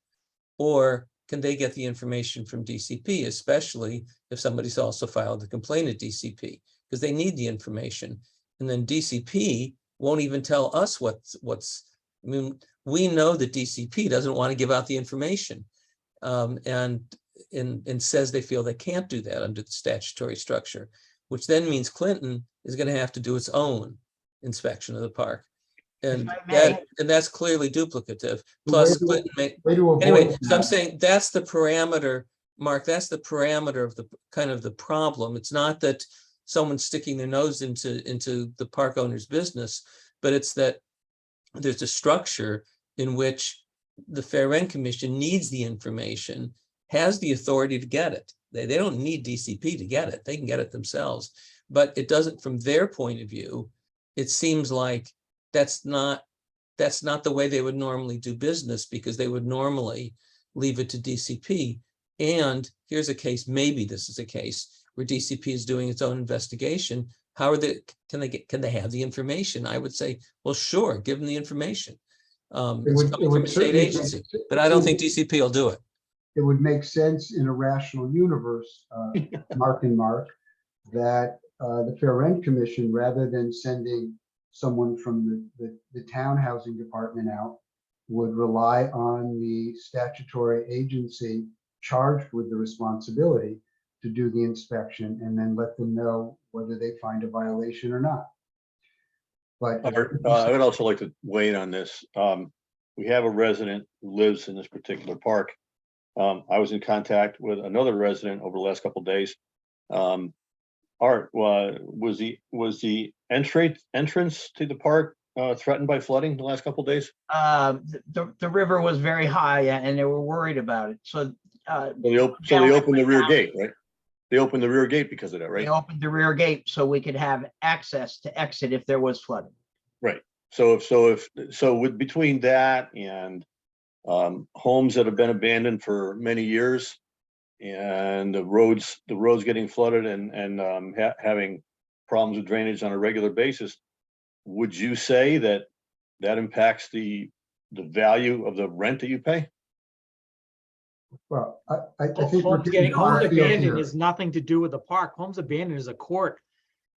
Or can they get the information from DCP, especially if somebody's also filed a complaint at DCP, because they need the information. And then DCP won't even tell us what's, I mean, we know that DCP doesn't want to give out the information and says they feel they can't do that under the statutory structure, which then means Clinton is going to have to do its own inspection of the park. And that's clearly duplicative. Plus, Clinton anyway, so I'm saying that's the parameter, Mark, that's the parameter of the kind of the problem. It's not that someone's sticking their nose into the park owner's business, but it's that there's a structure in which the Fair Rent Commission needs the information, has the authority to get it. They don't need DCP to get it. They can get it themselves. But it doesn't, from their point of view, it seems like that's not the way they would normally do business, because they would normally leave it to DCP. And here's a case, maybe this is a case where DCP is doing its own investigation. How are they, can they have the information? I would say, well, sure, give them the information. It's coming from a state agency, but I don't think DCP will do it. It would make sense in a rational universe, Mark, that the Fair Rent Commission, rather than sending someone from the town housing department out, would rely on the statutory agency charged with the responsibility to do the inspection, and then let them know whether they find a violation or not. But I would also like to weigh in on this. We have a resident who lives in this particular park. I was in contact with another resident over the last couple of days. Art, was the entrance to the park threatened by flooding the last couple of days? The river was very high and they were worried about it. So they opened the rear gate, right? They opened the rear gate because of that, right? They opened the rear gate so we could have access to exit if there was flooding. Right. So with between that and homes that have been abandoned for many years, and the roads getting flooded and having problems with drainage on a regular basis, would you say that impacts the value of the rent that you pay? Well, I think we're Homes getting homes far afield abandoned here. has nothing to do with the park. Homes abandoned is a court.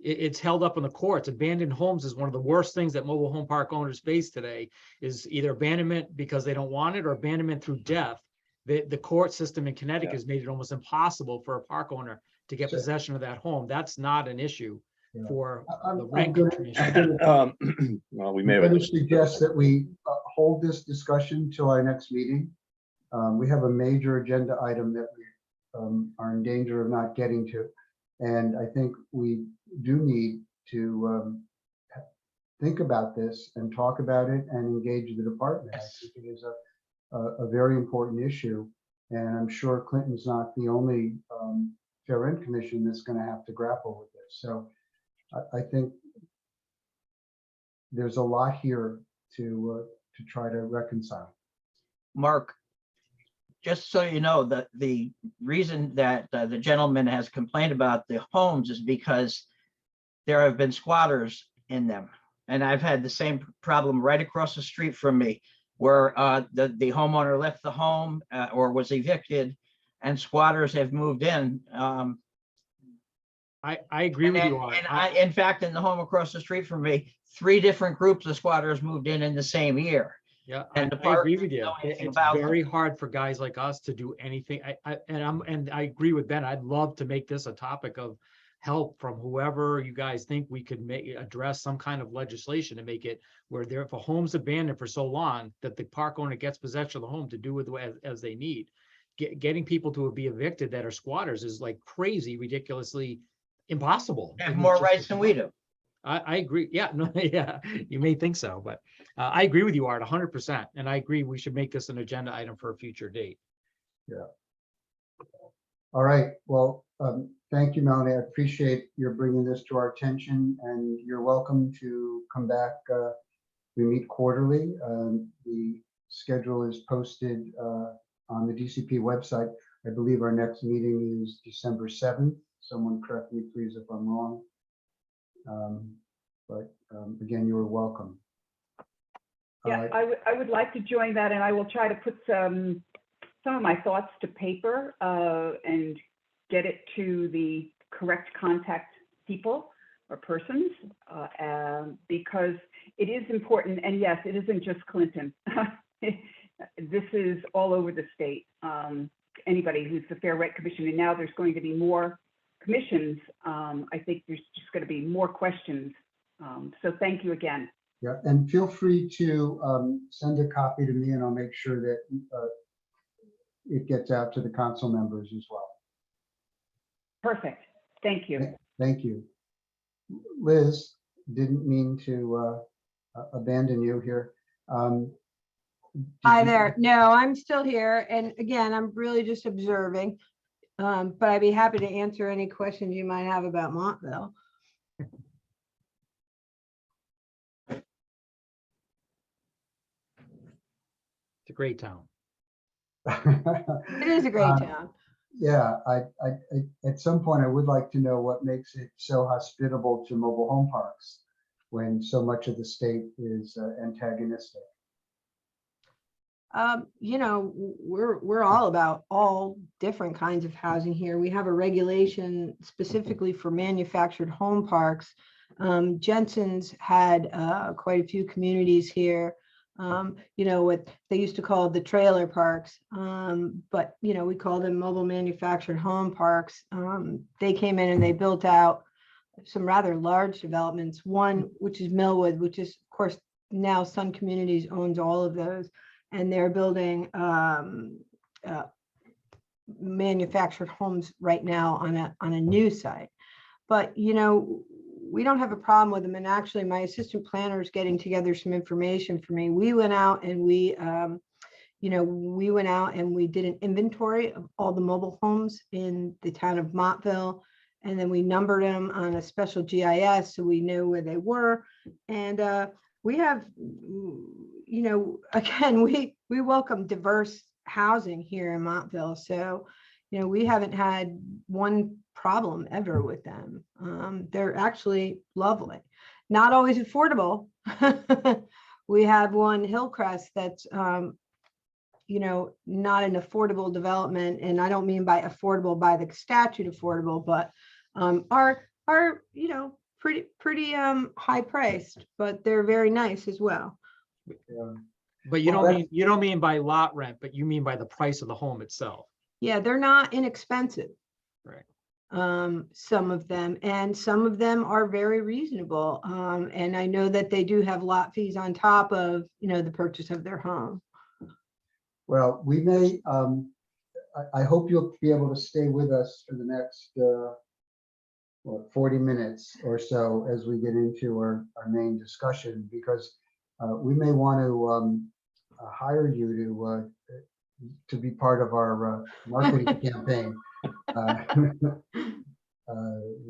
It's held up in the courts. Abandoned homes is one of the worst things that mobile home park owners face today, is either abandonment because they don't want it or abandonment through death. The court system in Connecticut has made it almost impossible for a park owner to get So- possession of that home. That's not an issue Yeah. for I'm the rent gonna- commission. Well, we I'm may going have. to suggest that we hold this discussion till our next meeting. We have a major agenda item that we are in danger of not getting to. And I think we do need to think about this and talk about it and engage the department. I think it is a very important issue. And I'm sure Clinton's not the only Fair Rent Commission that's going to have to grapple with this. So I think there's a lot here to try to reconcile. Mark, just so you know, that the reason that the gentleman has complained about the homes is because there have been squatters in them. And I've had the same problem right across the street from me, where the homeowner left the home or was evicted and squatters have moved in. I agree with you. Art. And in fact, in the home across the street from me, 3 different groups of squatters moved in the same year. Yeah, And I the park agree with you. know anything It's about them. very hard for guys like us to do anything. And I agree with Ben. I'd love to make this a topic of help from whoever you guys think we could address some kind of legislation to make it where if a home's abandoned for so long that the park owner gets possession of the home to do with as they need. Getting people to be evicted that are squatters is like crazy, ridiculously impossible. They have It's more just- rights than we do. I agree. Yeah, no, yeah, you may think so, but I agree with you, Art, 100%. And I agree we should make this an agenda item for a future date. All right. Well, thank you, Melanie. I appreciate your bringing this to our attention, and you're welcome to come back. We meet quarterly. The schedule is posted on the DCP website. I believe our next meeting is December 7th. Someone correct me, please, if I'm wrong. But again, you are welcome. Yeah, I would like to join that, and I will try to put some of my thoughts to paper and get it to the correct contact people or persons because it is important. And yes, it isn't just Clinton. This is all over the state. Anybody who's the Fair Rent Commission, and now there's going to be more commissions. I think there's just going to be more questions. So thank you again. Yeah, and feel free to send a copy to me, and I'll make sure that it gets out to the council members as well. Perfect. Thank you. Thank you. Liz, didn't mean to abandon you here. Hi there. No, I'm still here. And again, I'm really just observing. But I'd be happy to answer any questions you might have about Montville. It's a great town. It is a great town. Yeah, I at some point I would like to know what makes it so hospitable to mobile home parks when so much of the state is antagonistic. You know, we're all about all different kinds of housing here. We have a regulation specifically for manufactured home parks. Jensen's had quite a few communities here. You know, what they used to call the trailer parks, but you know, we call them mobile manufactured home parks. They came in and they built out some rather large developments. One, which is Millwood, which is of course now Sun Communities owns all of those, and they're building manufactured homes right now on a new site. But you know, we don't have a problem with them. And actually my assistant planner is getting together some information for me. We went out and we went out and we did an inventory of all the mobile homes in the town of Montville. And then we numbered them on a special GIS so we knew where they were. And we have, you know, again, we welcome diverse housing here in Montville. So, you know, we haven't had one problem ever with them. They're actually lovely. Not always affordable. We have one, Hillcrest, that's, not an affordable development, and I don't mean by affordable by the statute affordable, but are pretty high priced, but they're very nice as well. Yeah. But you Well, don't mean by lot rent, but you mean by the price of the home itself. Yeah, they're not inexpensive. Right. Some of them, and some of them are very reasonable. And I know that they do have lot fees on top of, the purchase of their home. Well, we may, I hope you'll be able to stay with us for the next 40 minutes or so as we get into our main discussion, because we may want to hire you to be part of our marketing campaign.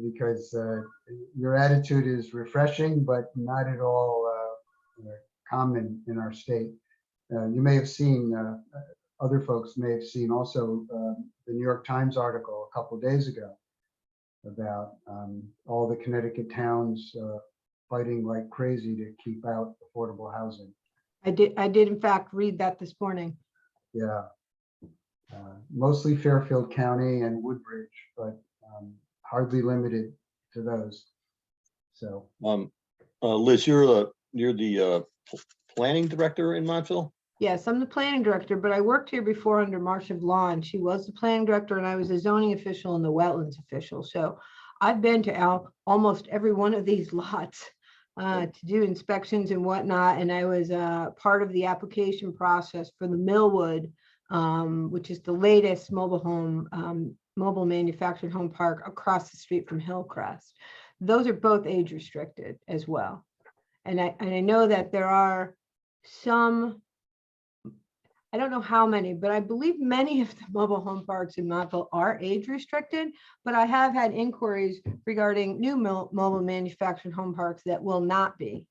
Because your attitude is refreshing, but not at all common in our state. You may have seen, other folks may have seen also the New York Times article a couple of days ago about all the Connecticut towns fighting like crazy to keep out affordable housing. I did in fact read that this morning. Yeah. Mostly Fairfield County and Woodbridge, but hardly limited to those. So, Liz, you're the planning director in Montville? Yes, I'm the planning director, but I worked here before under Marcia Blond. She was the planning director and I was a zoning official and the wetlands official. So I've been to almost every one of these lots to do inspections and whatnot. And I was part of the application process for the Millwood, which is the latest mobile manufactured home park across the street from Hillcrest. Those are both age restricted as well. And I know that there are some, I don't know how many, but I believe many of the mobile home parks in Montville are age restricted, but I have had inquiries regarding new mobile manufactured home parks that will not be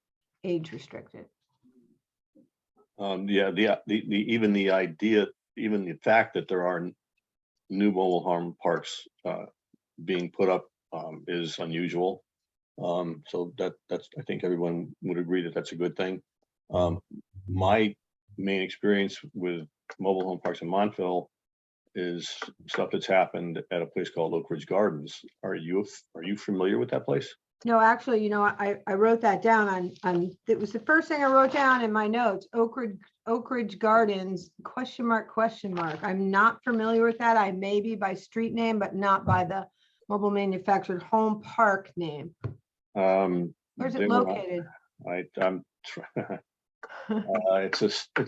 age restricted. Yeah, even the idea, even the fact that there are new mobile home parks being put up is unusual. So that's, I think everyone would agree that that's a good thing. My main experience with mobile home parks in Montville is stuff that's happened at a place called Oak Ridge Gardens. Are you familiar with that place? No, actually, I wrote that down on, it was the first thing I wrote down in my notes, Oak Ridge Gardens, question mark. I'm not familiar with that. I may be by street name, but not by the mobile manufactured home park name. Where's it located? It's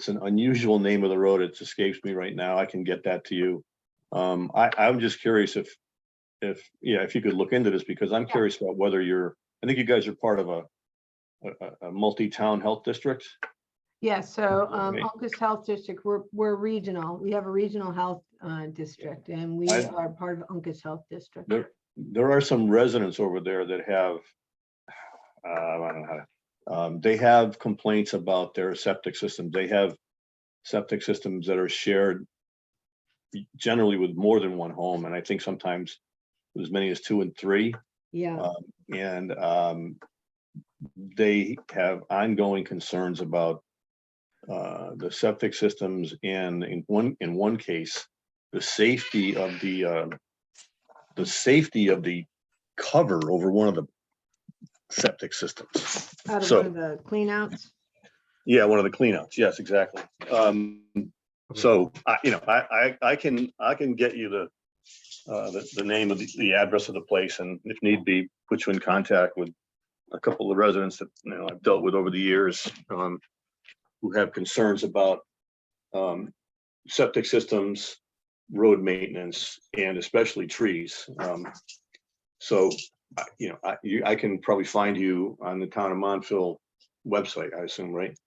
an unusual name of the road. It escapes me right now. I can get that to you. I'm just curious if you could look into this, because I'm curious about whether I think you guys are part of a multi-town health district. Yes, so Uncas Health District, we're regional. We have a regional health district, and we are part of Uncas Health District. There are some residents over there that have, I don't know how to, they have complaints about their septic systems. They have septic systems that are shared generally with more than one home, and I think sometimes as many as 2 and 3. Yeah. They have ongoing concerns about the septic systems, and in one case, the safety of the cover over one of the septic systems. Out of one of the cleanouts. Yeah, one of the cleanouts. Yes, exactly. So I can get you the name of the address of the place, and if need be, put you in contact with a couple of residents that I've dealt with over the years who have concerns about septic systems, road maintenance, and especially trees. So I can probably find you on the Town of Montville website, I assume, right?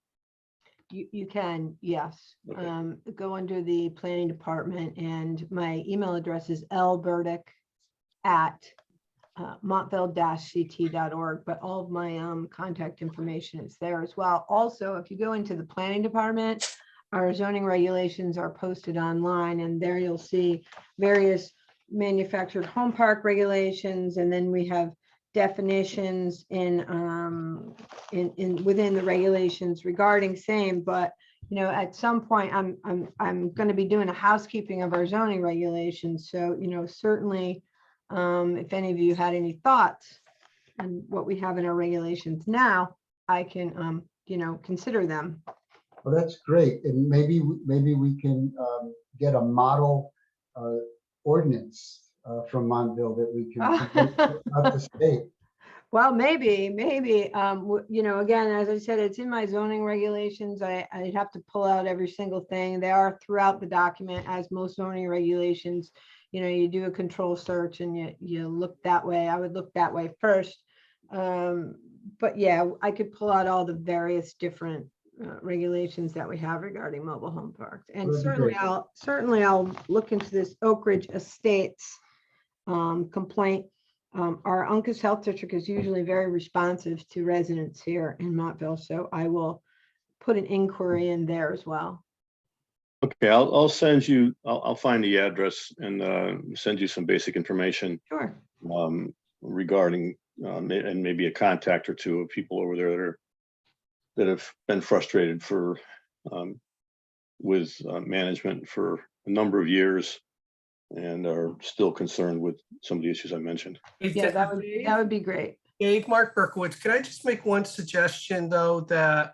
You can, yes. Okay. Go under the planning department, and my email address is lburdick@montville-ct.org, but all of my contact information is there as well. Also, if you go into the planning department, our zoning regulations are posted online, and there you'll see various manufactured home park regulations, and then we have definitions in within the regulations regarding same. But you know, at some point, I'm going to be doing a housekeeping of our zoning regulations. So, you know, certainly, if any of you had any thoughts on what we have in our regulations now, I can, you know, consider them. Well, that's great. And maybe we can get a model ordinance from Montville that we can put out the state. Well, maybe, you know, again, as I said, it's in my zoning regulations. I'd have to pull out every single thing. They are throughout the document, as most zoning regulations. You know, you do a control search and you look that way. I would look that way first. But yeah, I could pull out all the various different regulations that we have regarding mobile home parks. And That'd be certainly I'll look into this Oak Ridge Estates complaint. Our Uncas Health District is usually very responsive to residents here in Montville, so I will put an inquiry in there as well. Okay, I'll send you, I'll find the address and send you some basic information Sure. regarding and maybe a contact or two of people over there that have been frustrated with management for a number of years and are still concerned with some of the issues I mentioned. Yeah, that would be great. Dave, Mark Berkowitz, can I just make one suggestion, though, that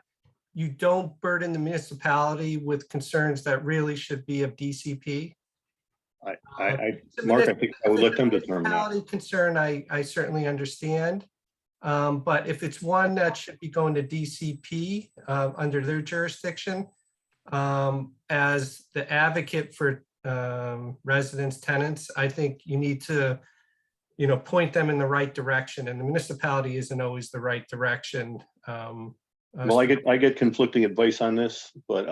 you don't burden the municipality with concerns that really should be of DCP? Mark, I think I would let them determine that. Municipality concern, I certainly understand. But if it's one that should be going to DCP under their jurisdiction, as the advocate for residents, tenants, I think you need to, you know, point them in the right direction, and the municipality isn't always the right direction. Well, I get conflicting advice on this, but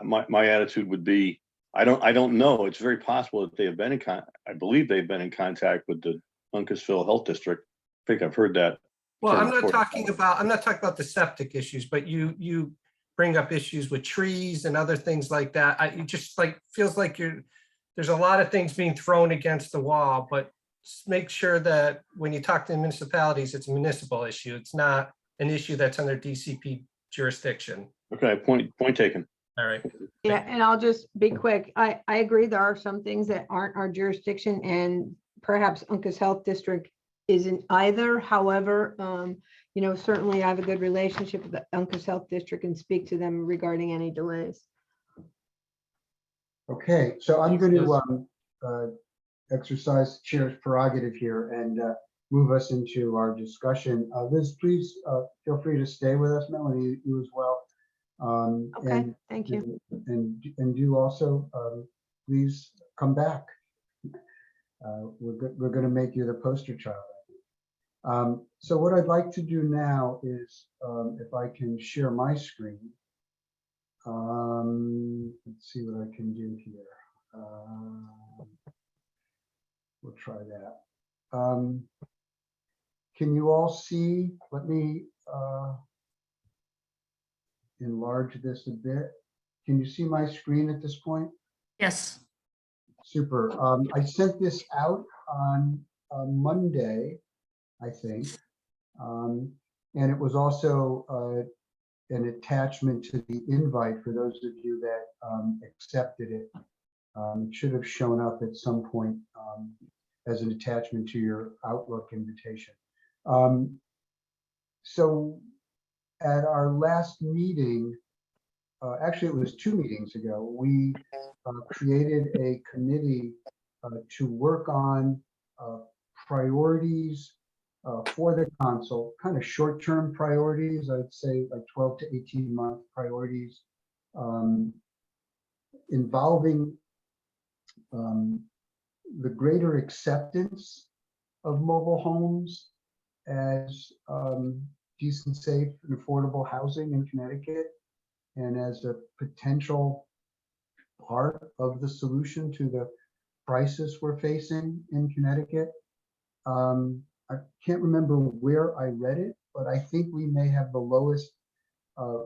my attitude would be, I don't know. It's very possible that they have been I believe they've been in contact with the Uncasville Health District. I think I've heard that. Well, I'm not talking about the septic issues, but you bring up issues with trees and other things like that. It just feels like there's a lot of things being thrown against the wall, but just make sure that when you talk to the municipalities, it's a municipal issue. It's not an issue that's under DCP jurisdiction. Okay, point taken. All right. Yeah, and I'll just be quick. I agree. There are some things that aren't our jurisdiction, and perhaps Uncas Health District isn't either. However, you know, certainly I have a good relationship with the Uncas Health District and speak to them regarding any delays. Okay, so I'm going to exercise chair's prerogative here and move us into our discussion. Liz, please feel free to stay with us. Melanie, you as well. Okay, thank you. And you also, please come back. We're going to make you the poster child. So what I'd like to do now is, if I can share my screen. Let's see what I can do here. We'll try that. Can you all see? Let me enlarge this a bit. Can you see my screen at this point? Yes. Super. I sent this out on Monday, I think. And it was also an attachment to the invite for those of you that accepted it. It should have shown up at some point as an attachment to your Outlook invitation. So at our last meeting, actually it was 2 meetings ago, we created a committee to work on priorities for the council, kind of short-term priorities, I'd say like 12 to 18-month priorities, involving the greater acceptance of mobile homes as decent, safe, and affordable housing in Connecticut, and as a potential part of the solution to the crisis we're facing in Connecticut. I can't remember where I read it, but I think we may have the lowest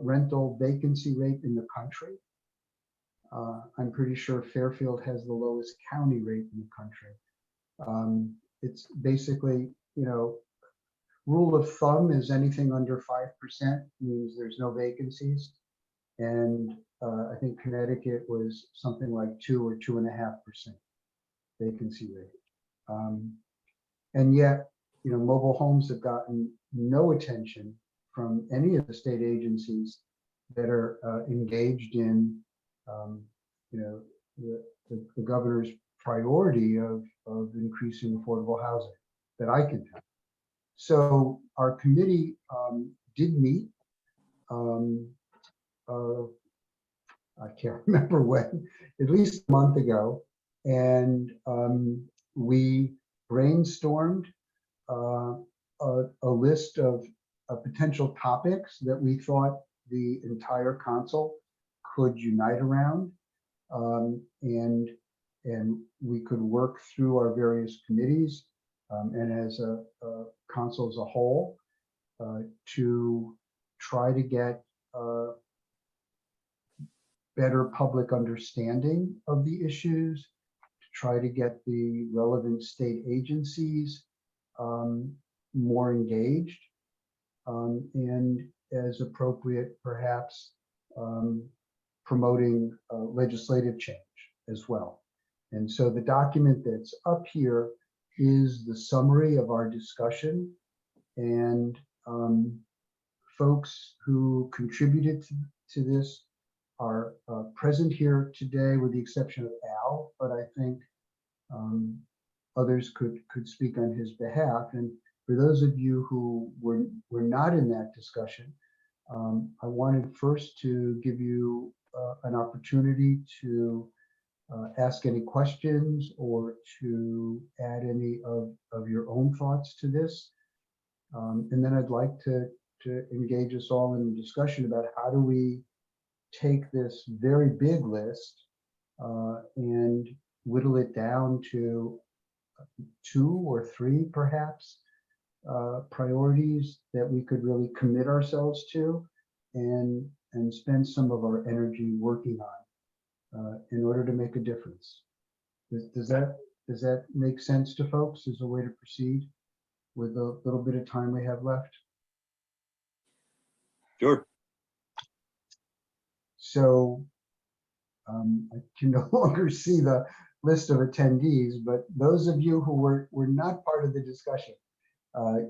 rental vacancy rate in the country. I'm pretty sure Fairfield has the lowest county rate in the country. It's basically, you know, rule of thumb is anything under 5% means there's no vacancies. And I think Connecticut was something like 2 or 2.5% vacancy rate. And yet, mobile homes have gotten no attention from any of the state agencies that are engaged in, the governor's priority of increasing affordable housing that I can tell. So our committee did meet. I can't remember when, at least a month ago, and we brainstormed a list of potential topics that we thought the entire council could unite around, and we could work through our various committees and as a council as a whole to try to get better public understanding of the issues, to try to get the relevant state agencies more engaged, and as appropriate, perhaps promoting legislative change as well. And so the document that's up here is the summary of our discussion, and folks who contributed to this are present here today, with the exception of Al, but I think others could speak on his behalf. And for those of you who were not in that discussion, I wanted first to give you an opportunity to ask any questions or to add any of your own thoughts to this. And then I'd like to engage us all in a discussion about how do we take this very big list and whittle it down to 2 or 3 perhaps priorities that we could really commit ourselves to and spend some of our energy working on in order to make a difference. Does that make sense to folks as a way to proceed with the little bit of time we have left? Sure. So I can no longer see the list of attendees, but those of you who were not part of the discussion,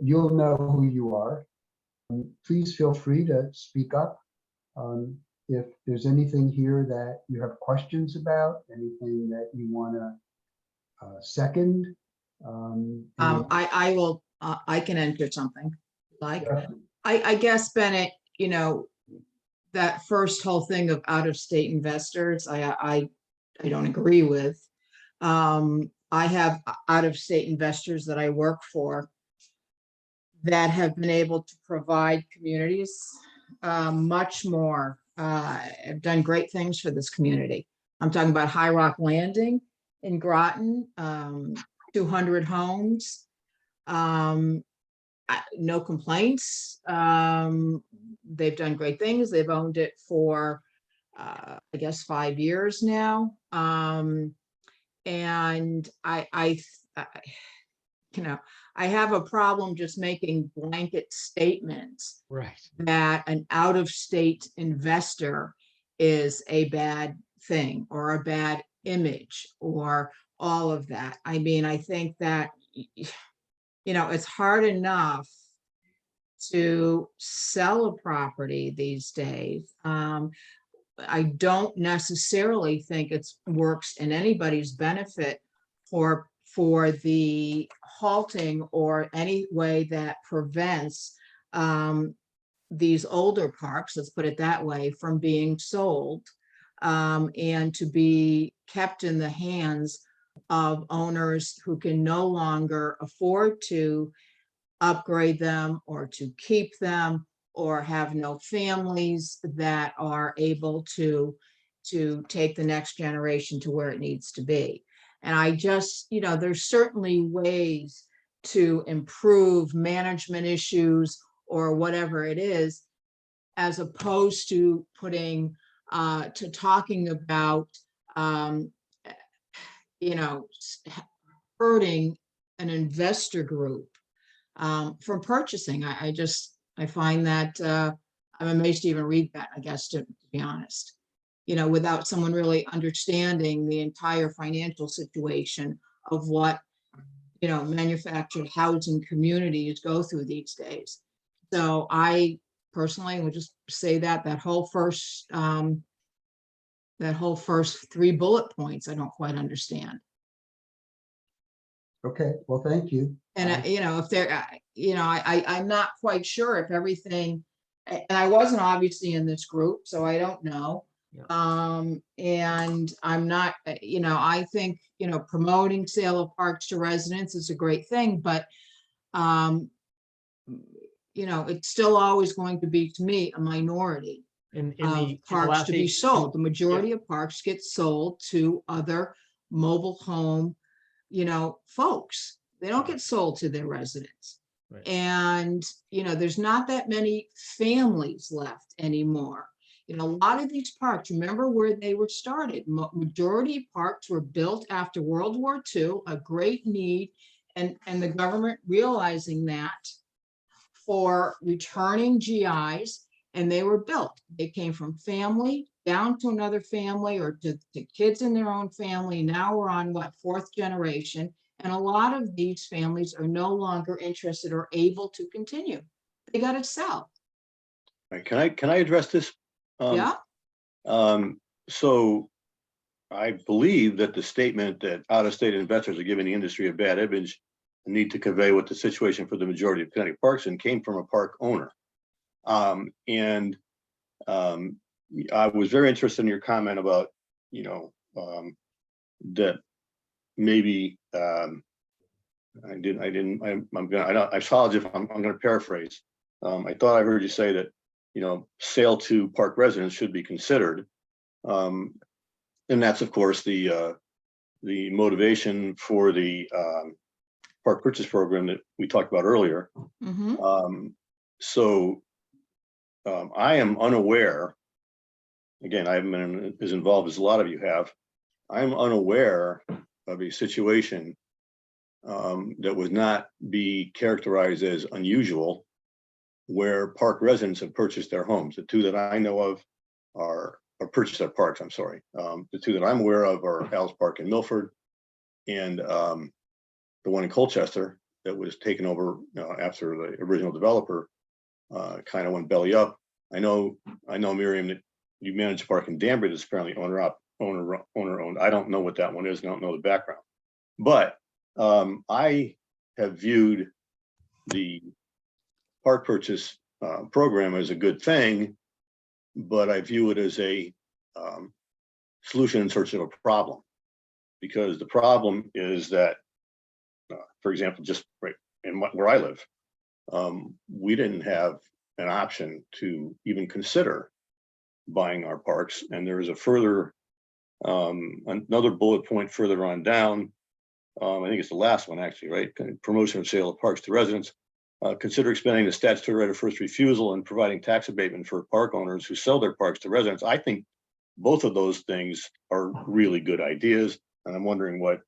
you'll know who you are. Please feel free to speak up. If there's anything here that you have questions about, anything that you want to second. I will, I can enter something like, Yeah. I guess, Bennett, that first whole thing of out-of-state investors, I don't agree with. I have out-of-state investors that I work for that have been able to provide communities much more, have done great things for this community. I'm talking about High Rock Landing in Groton, 200 homes, no complaints. They've done great things. They've owned it for, I guess, 5 years now. And I have a problem just making blanket statements Right. that an out-of-state investor is a bad thing or a bad image or all of that. I mean, I think that, it's hard enough to sell a property these days. I don't necessarily think it works in anybody's benefit for the halting or any way that prevents these older parks, let's put it that way, from being sold and to be kept in the hands of owners who can no longer afford to upgrade them or to keep them or have no families that are able to take the next generation to where it needs to be. And I just, there's certainly ways to improve management issues or whatever it is, as opposed to talking about, hurting an investor group from purchasing. I find that I'm amazed to even read that, I guess, to be honest. You know, without someone really understanding the entire financial situation of what, you know, manufactured housing communities go through these days. So I personally would just say that whole first 3 bullet points, I don't quite understand. Okay, well, thank you. And, you know, if they're, you know, I'm not quite sure if everything, and I wasn't obviously in this group, so I don't know. And I'm not, you know, I think, you know, promoting sale of parks to residents is a great thing, but, you know, it's still always going to be, to me, a minority In of the parks last to be 8 sold. The majority of parks get sold to other mobile home, you know, folks. They don't get sold to their residents. Right. And, you know, there's not that many families left anymore. You know, a lot of these parks, remember where they were started. Majority of parks were built after World War II, a great need, and the government realizing that for returning GIs, and they were built. They came from family down to another family or to kids in their own family. Now we're on what, 4th generation. And a lot of these families are no longer interested or able to continue. They got to sell. Right, can I address this? Yeah. So I believe that the statement that out-of-state investors are giving the industry a bad image need to convey what the situation for the majority of Connecticut parks and came from a park owner. I was very interested in your comment about, you know, that maybe I apologize if I'm going to paraphrase. I thought I heard you say that, you know, sale to park residents should be considered. And that's, of course, the motivation for the park purchase program that we talked about earlier. I am unaware, again, I haven't been as involved as a lot of you have. I'm unaware of a situation that would not be characterized as unusual where park residents have purchased their homes. The two that I know of are purchased their parks, I'm sorry. The two that I'm aware of are Al's Park in Milford and the one in Colchester that was taken over, you know, after the original developer kind of went belly up. I know, Miriam, that you manage a park in Danbury that's apparently owner owned. I don't know what that one is. I don't know the background, but I have viewed the park purchase program as a good thing, but I view it as a solution in search of a problem, because the problem is that, for example, just right in where I live, we didn't have an option to even consider buying our parks. And there is a further, another bullet point further on down. I think it's the last one actually, right? Promotion of sale of parks to residents. Consider expanding the statutory right of first refusal and providing tax abatement for park owners who sell their parks to residents. I think both of those things are really good ideas. And I'm wondering what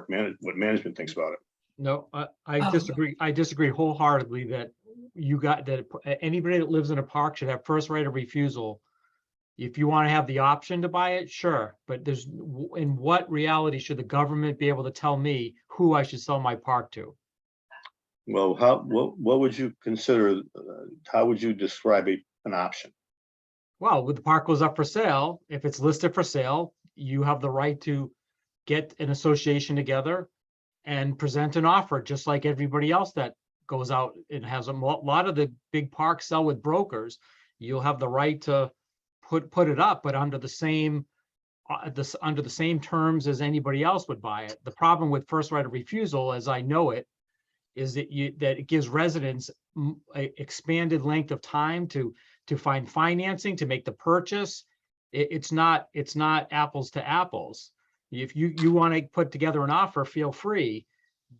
management thinks about it. No, I disagree. I disagree wholeheartedly that anybody that lives in a park should have first right of refusal. If you want to have the option to buy it, sure. But in what reality should the government be able to tell me who I should sell my park to? Well, what would you consider? How would you describe an option? Well, when the park goes up for sale, if it's listed for sale, you have the right to get an association together and present an offer, just like everybody else that goes out and has a lot of the big parks sell with brokers. You'll have the right to put it up, but under the same terms as anybody else would buy it. The problem with first right of refusal, as I know it, is that it gives residents an expanded length of time to find financing, to make the purchase. It's not apples to apples. If you want to put together an offer, feel free,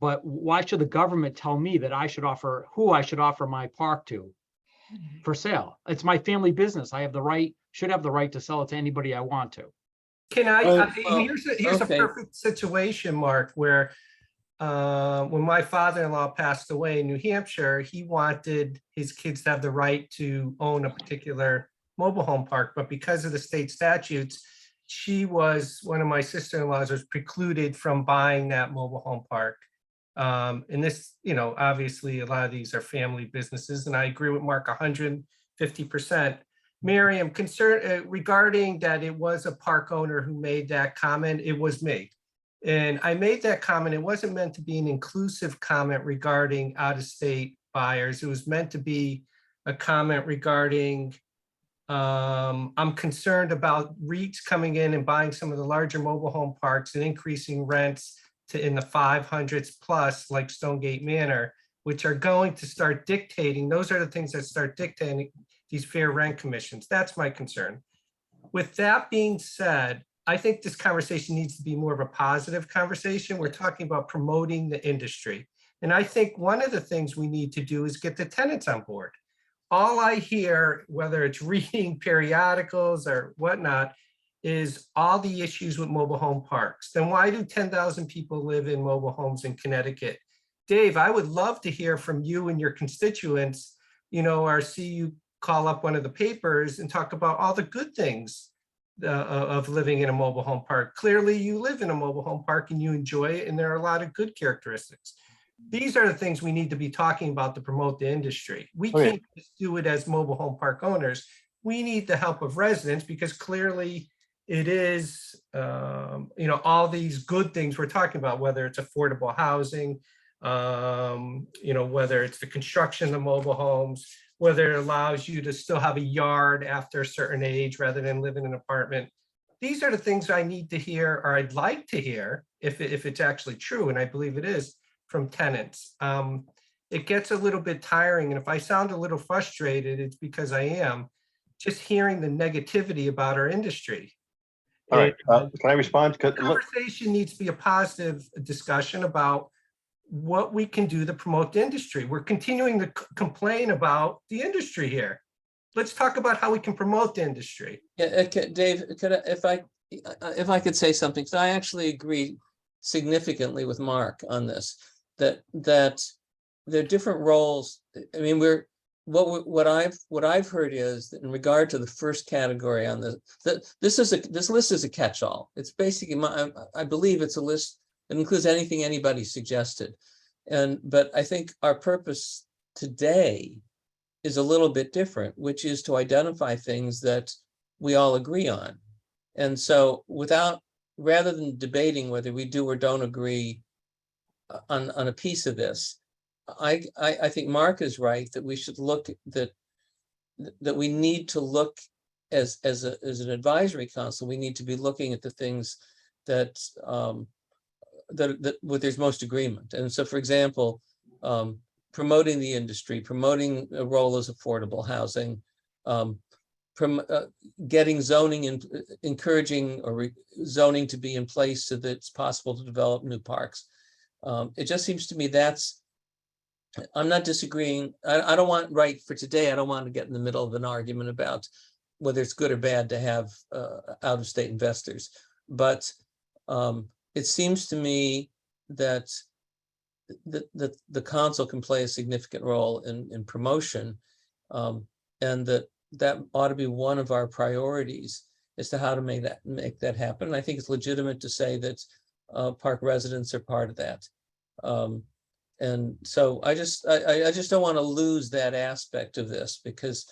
but why should the government tell me that who I should offer my park to for sale? It's my family business. I should have the right to sell it to anybody I want to. Can I, Well, here's a okay. perfect situation, Mark, where when my father-in-law passed away in New Hampshire, he wanted his kids to have the right to own a particular mobile home park, but because of the state statutes, one of my sister-in-laws was precluded from buying that mobile home park. And this, obviously a lot of these are family businesses, and I agree with Mark 150%. Mary, I'm concerned regarding that it was a park owner who made that comment. It was me. And I made that comment. It wasn't meant to be an inclusive comment regarding out-of-state buyers. It was meant to be a comment regarding, I'm concerned about REITs coming in and buying some of the larger mobile home parks and increasing rents in the 500s plus, like Stonegate Manor, which are going to start dictating. Those are the things that start dictating these fair rent commissions. That's my concern. With that being said, I think this conversation needs to be more of a positive conversation. We're talking about promoting the industry. And I think one of the things we need to do is get the tenants on board. All I hear, whether it's reading periodicals or whatnot, is all the issues with mobile home parks. Then why do 10,000 people live in mobile homes in Connecticut? Dave, I would love to hear from you and your constituents, or see you call up one of the papers and talk about all the good things of living in a mobile home park. Clearly you live in a mobile home park and you enjoy it, and there are a lot of good characteristics. These are the things we need to be talking about to promote the industry. We can't just do it as mobile home park owners. We need the help of residents, because clearly it is, all these good things we're talking about, whether it's affordable housing, whether it's the construction of mobile homes, whether it allows you to still have a yard after a certain age rather than live in an apartment. These are the things I need to hear, or I'd like to hear, if it's actually true, and I believe it is, from tenants. It gets a little bit tiring, and if I sound a little frustrated, it's because I am just hearing the negativity about our industry. All right, can I respond? The conversation needs to be a positive discussion about what we can do to promote the industry. We're continuing to complain about the industry here. Let's talk about how we can promote the industry. Yeah, Dave, if I could say something, so I actually agree significantly with Mark on this, that there are different roles. I mean, what I've heard is that in regard to the first category on this list is a catch-all. It's basically, I believe it's a list that includes anything anybody suggested. But I think our purpose today is a little bit different, which is to identify things that we all agree on. And so rather than debating whether we do or don't agree on a piece of this, I think Mark is right that we should look that we need to look as an advisory council. We need to be looking at the things that where there's most agreement. And so, for example, promoting the industry, promoting a role as affordable housing, getting zoning and encouraging zoning to be in place so that it's possible to develop new parks. It just seems to me I'm not disagreeing. I don't want, right for today, I don't want to get in the middle of an argument about whether it's good or bad to have out-of-state investors. But it seems to me that the council can play a significant role in promotion, and that ought to be one of our priorities as to how to make that happen. And I think it's legitimate to say that park residents are part of that. And so I just don't want to lose that aspect of this, because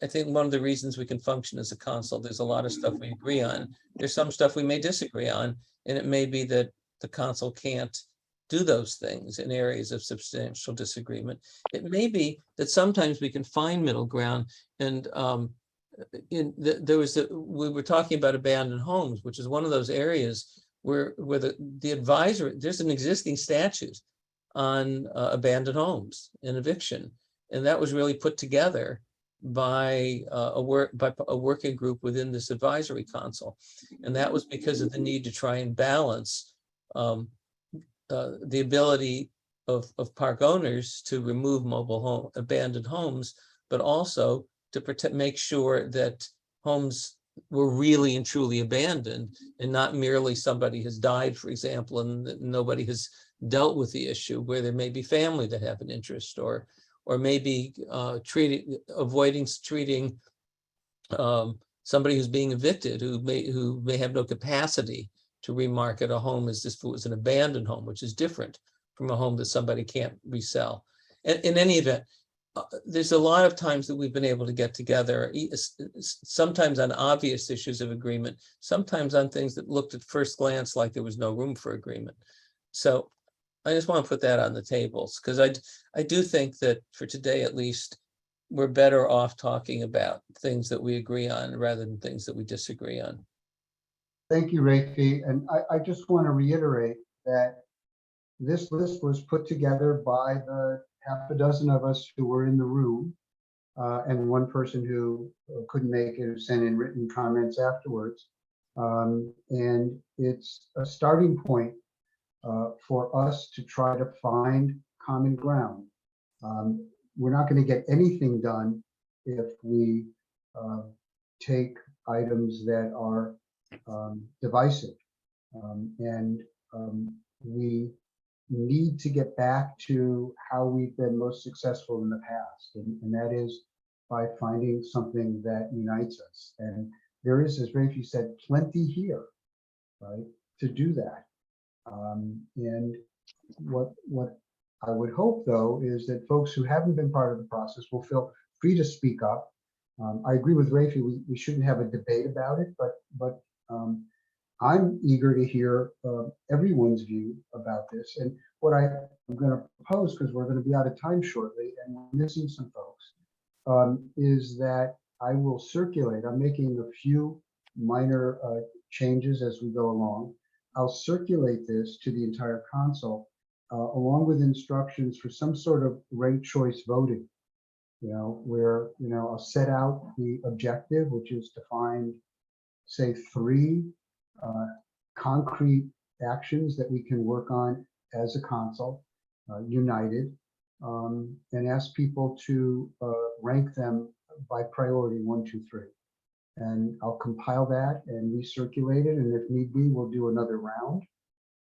I think one of the reasons we can function as a council, there's a lot of stuff we agree on. There's some stuff we may disagree on, and it may be that the council can't do those things in areas of substantial disagreement. It may be that sometimes we can find middle ground. And we were talking about abandoned homes, which is one of those areas where the advisory, there's an existing statute on abandoned homes and eviction, and that was really put together by a working group within this advisory council, and that was because of the need to try and balance the ability of park owners to remove abandoned homes, but also to make sure that homes were really and truly abandoned, and not merely somebody has died, for example, and nobody has dealt with the issue, where there may be family that have an interest, or maybe avoiding treating somebody who's being evicted, who may have no capacity to remarket a home as if it was an abandoned home, which is different from a home that somebody can't resell. In any event, there's a lot of times that we've been able to get together, sometimes on obvious issues of agreement, sometimes on things that looked at first glance like there was no room for agreement. So I just want to put that on the tables, because I do think that for today, at least, we're better off talking about things that we agree on rather than things that we disagree on. Thank you, Rafi. And I just want to reiterate that this list was put together by the half a dozen of us who were in the room, and one person who couldn't make it, who sent in written comments afterwards. And it's a starting point for us to try to find common ground. We're not going to get anything done if we take items that are divisive. We need to get back to how we've been most successful in the past, and that is by finding something that unites us. And there is, as Rafi said, plenty here, right, to do that. And what I would hope, though, is that folks who haven't been part of the process will feel free to speak up. I agree with Rafi, we shouldn't have a debate about it, but I'm eager to hear everyone's view about this. And what I'm going to propose, because we're going to be out of time shortly and we're missing some folks, is that I will circulate. I'm making a few minor changes as we go along. I'll circulate this to the entire council, along with instructions for some sort of ranked choice voting, where, I'll set out the objective, which is to find, say, 3 concrete actions that we can work on as a council, united, and ask people to rank them by priority 1, 2, 3. And I'll compile that and recirculate it, and if need be, we'll do another round,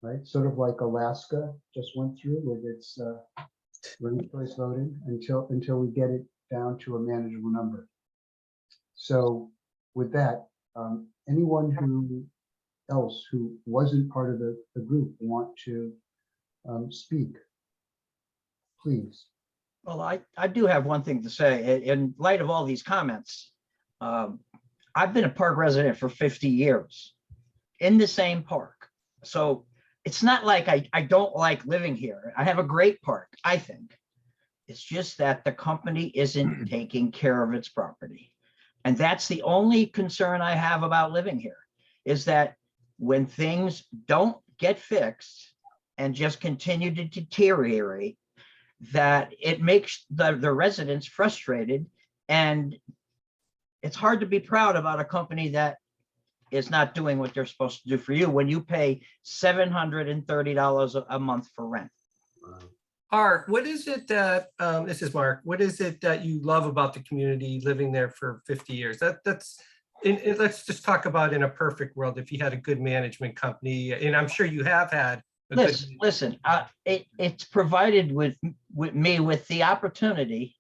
right? Sort of like Alaska just went through with its ranked choice voting until we get it down to a manageable number. So with that, anyone else who wasn't part of the group want to speak, please. Well, I do have one thing to say. In light of all these comments, I've been a park resident for 50 years in the same park. So it's not like I don't like living here. I have a great park, I think. It's just that the company isn't taking care of its property. And that's the only concern I have about living here, is that when things don't get fixed and just continue to deteriorate, that it makes the residents frustrated. And it's hard to be proud about a company that is not doing what they're supposed to do for you when you pay $730 a month for rent. Art, what is it that, this is Mark, what is it that you love about the community living there for 50 years? Let's just talk about, in a perfect world, if you had a good management company, and I'm sure you have had. Listen, it's provided with me with the opportunity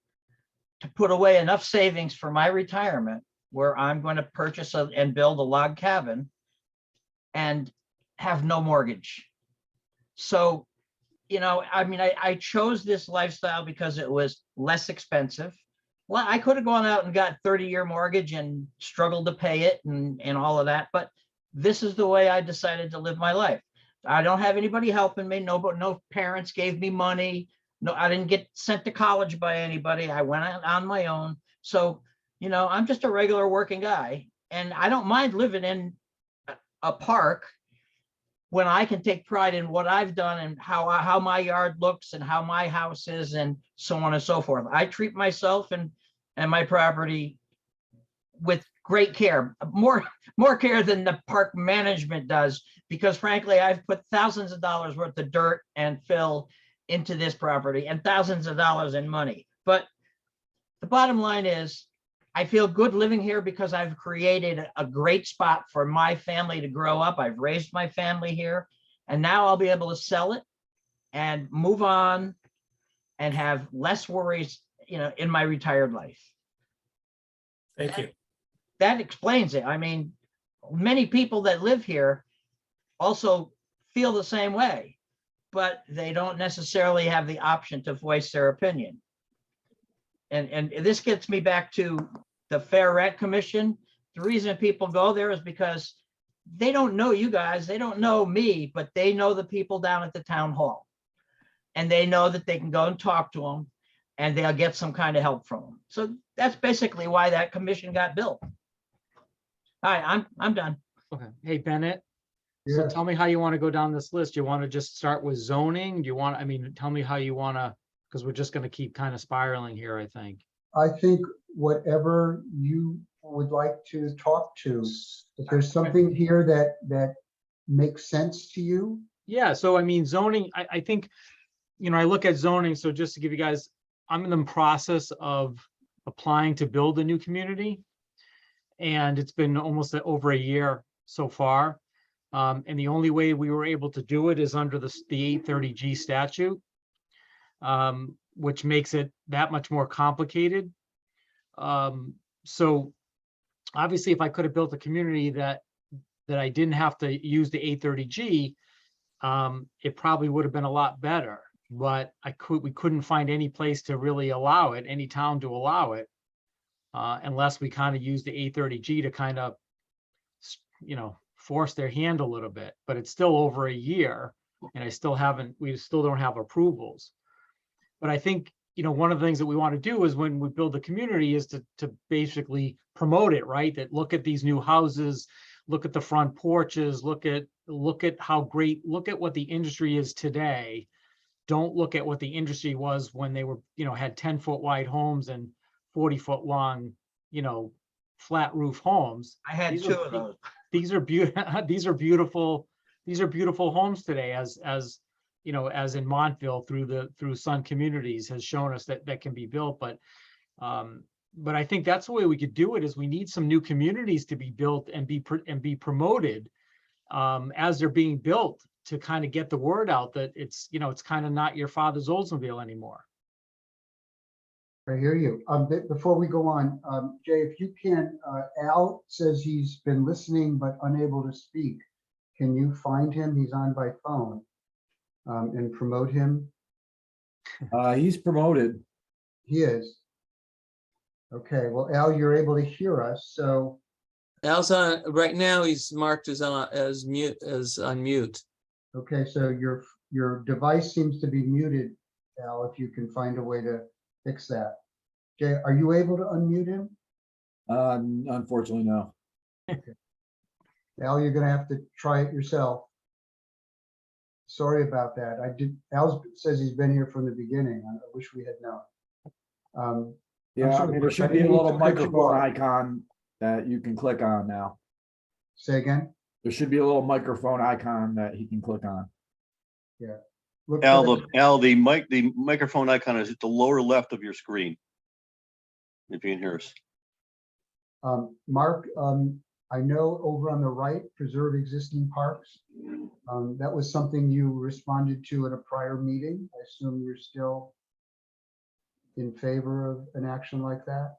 to put away enough savings for my retirement, where I'm going to purchase and build a log cabin and have no mortgage. So, I chose this lifestyle because it was less expensive. Well, I could have gone out and got 30-year mortgage and struggled to pay it and all of that, but this is the way I decided to live my life. I don't have anybody helping me. No parents gave me money. No, I didn't get sent to college by anybody. I went out on my own. So, I'm just a regular working guy, and I don't mind living in a park when I can take pride in what I've done and how my yard looks and how my house is and so on and so forth. I treat myself and my property with great care, more care than the park management does, because frankly, I've put thousands of dollars worth of dirt and fill into this property and thousands of dollars in money. But the bottom line is, I feel good living here because I've created a great spot for my family to grow up. I've raised my family here, and now I'll be able to sell it and move on and have less worries, in my retired life. Thank you. That explains it. I mean, many people that live here also feel the same way, but they don't necessarily have the option to voice their opinion. And this gets me back to the Fair Rent Commission. The reason people go there is because they don't know you guys, they don't know me, but they know the people down at the town hall. And they know that they can go and talk to them and they'll get some kind of help from them. So that's basically why that commission got built. All right, I'm done. Okay. Hey, Bennett. So Yes. tell me how you want to go down this list. You want to just start with zoning? Do you want, tell me how you want to, because we're just going to keep kind of spiraling here, I think. I think whatever you would like to talk to, if there's something here that makes sense to you. Yeah, so zoning, I think, I look at zoning, so just to give you guys, I'm in the process of applying to build a new community. And it's been almost over a year so far. And the only way we were able to do it is under the 830G statute, which makes it that much more complicated. So obviously, if I could have built a community that I didn't have to use the 830G, it probably would have been a lot better. But we couldn't find any place to really allow it, any town to allow it, unless we kind of use the 830G to kind of, force their hand a little bit. But it's still over a year, and we still don't have approvals. But I think, one of the things that we want to do is when we build a community is to basically promote it, right? That look at these new houses, look at the front porches, look at how great, look at what the industry is today. Don't look at what the industry was when they were, had 10-foot wide homes and 40-foot long, flat roof homes. I had two of those. These are beautiful. These are beautiful homes today, as in Montville through Sun Communities has shown us that can be built. But I think that's the way we could do it. Is we need some new communities to be built and be promoted as they're being built, to kind of get the word out that it's kind of not your father's Oldsmobile anymore. I hear you. Before we go on, Jay, if you can, Al says he's been listening but unable to speak. Can you find him? He's on by phone, and promote him. He's promoted. He is. Okay, well, Al, you're able to hear us, so Al's on, right now he's marked as unmute. okay, so your device seems to be muted, Al, if you can find a way to fix that. Jay, are you able to unmute him? Unfortunately, no. Al, you're gonna have to try it yourself. Sorry about that. Al says he's been here from the beginning. I wish we had known. Yeah, sorry, there should I be a didn't mean little to cut you microphone off. icon that you can click on now. Say again? There should be a little microphone icon that he can click on. Yeah. Look Al, for the microphone icon is at the lower left of your screen. If you can hear us. Mark, I know over on the right, preserve existing parks. That was something you responded to at a prior meeting. I assume you're still in favor of an action like that?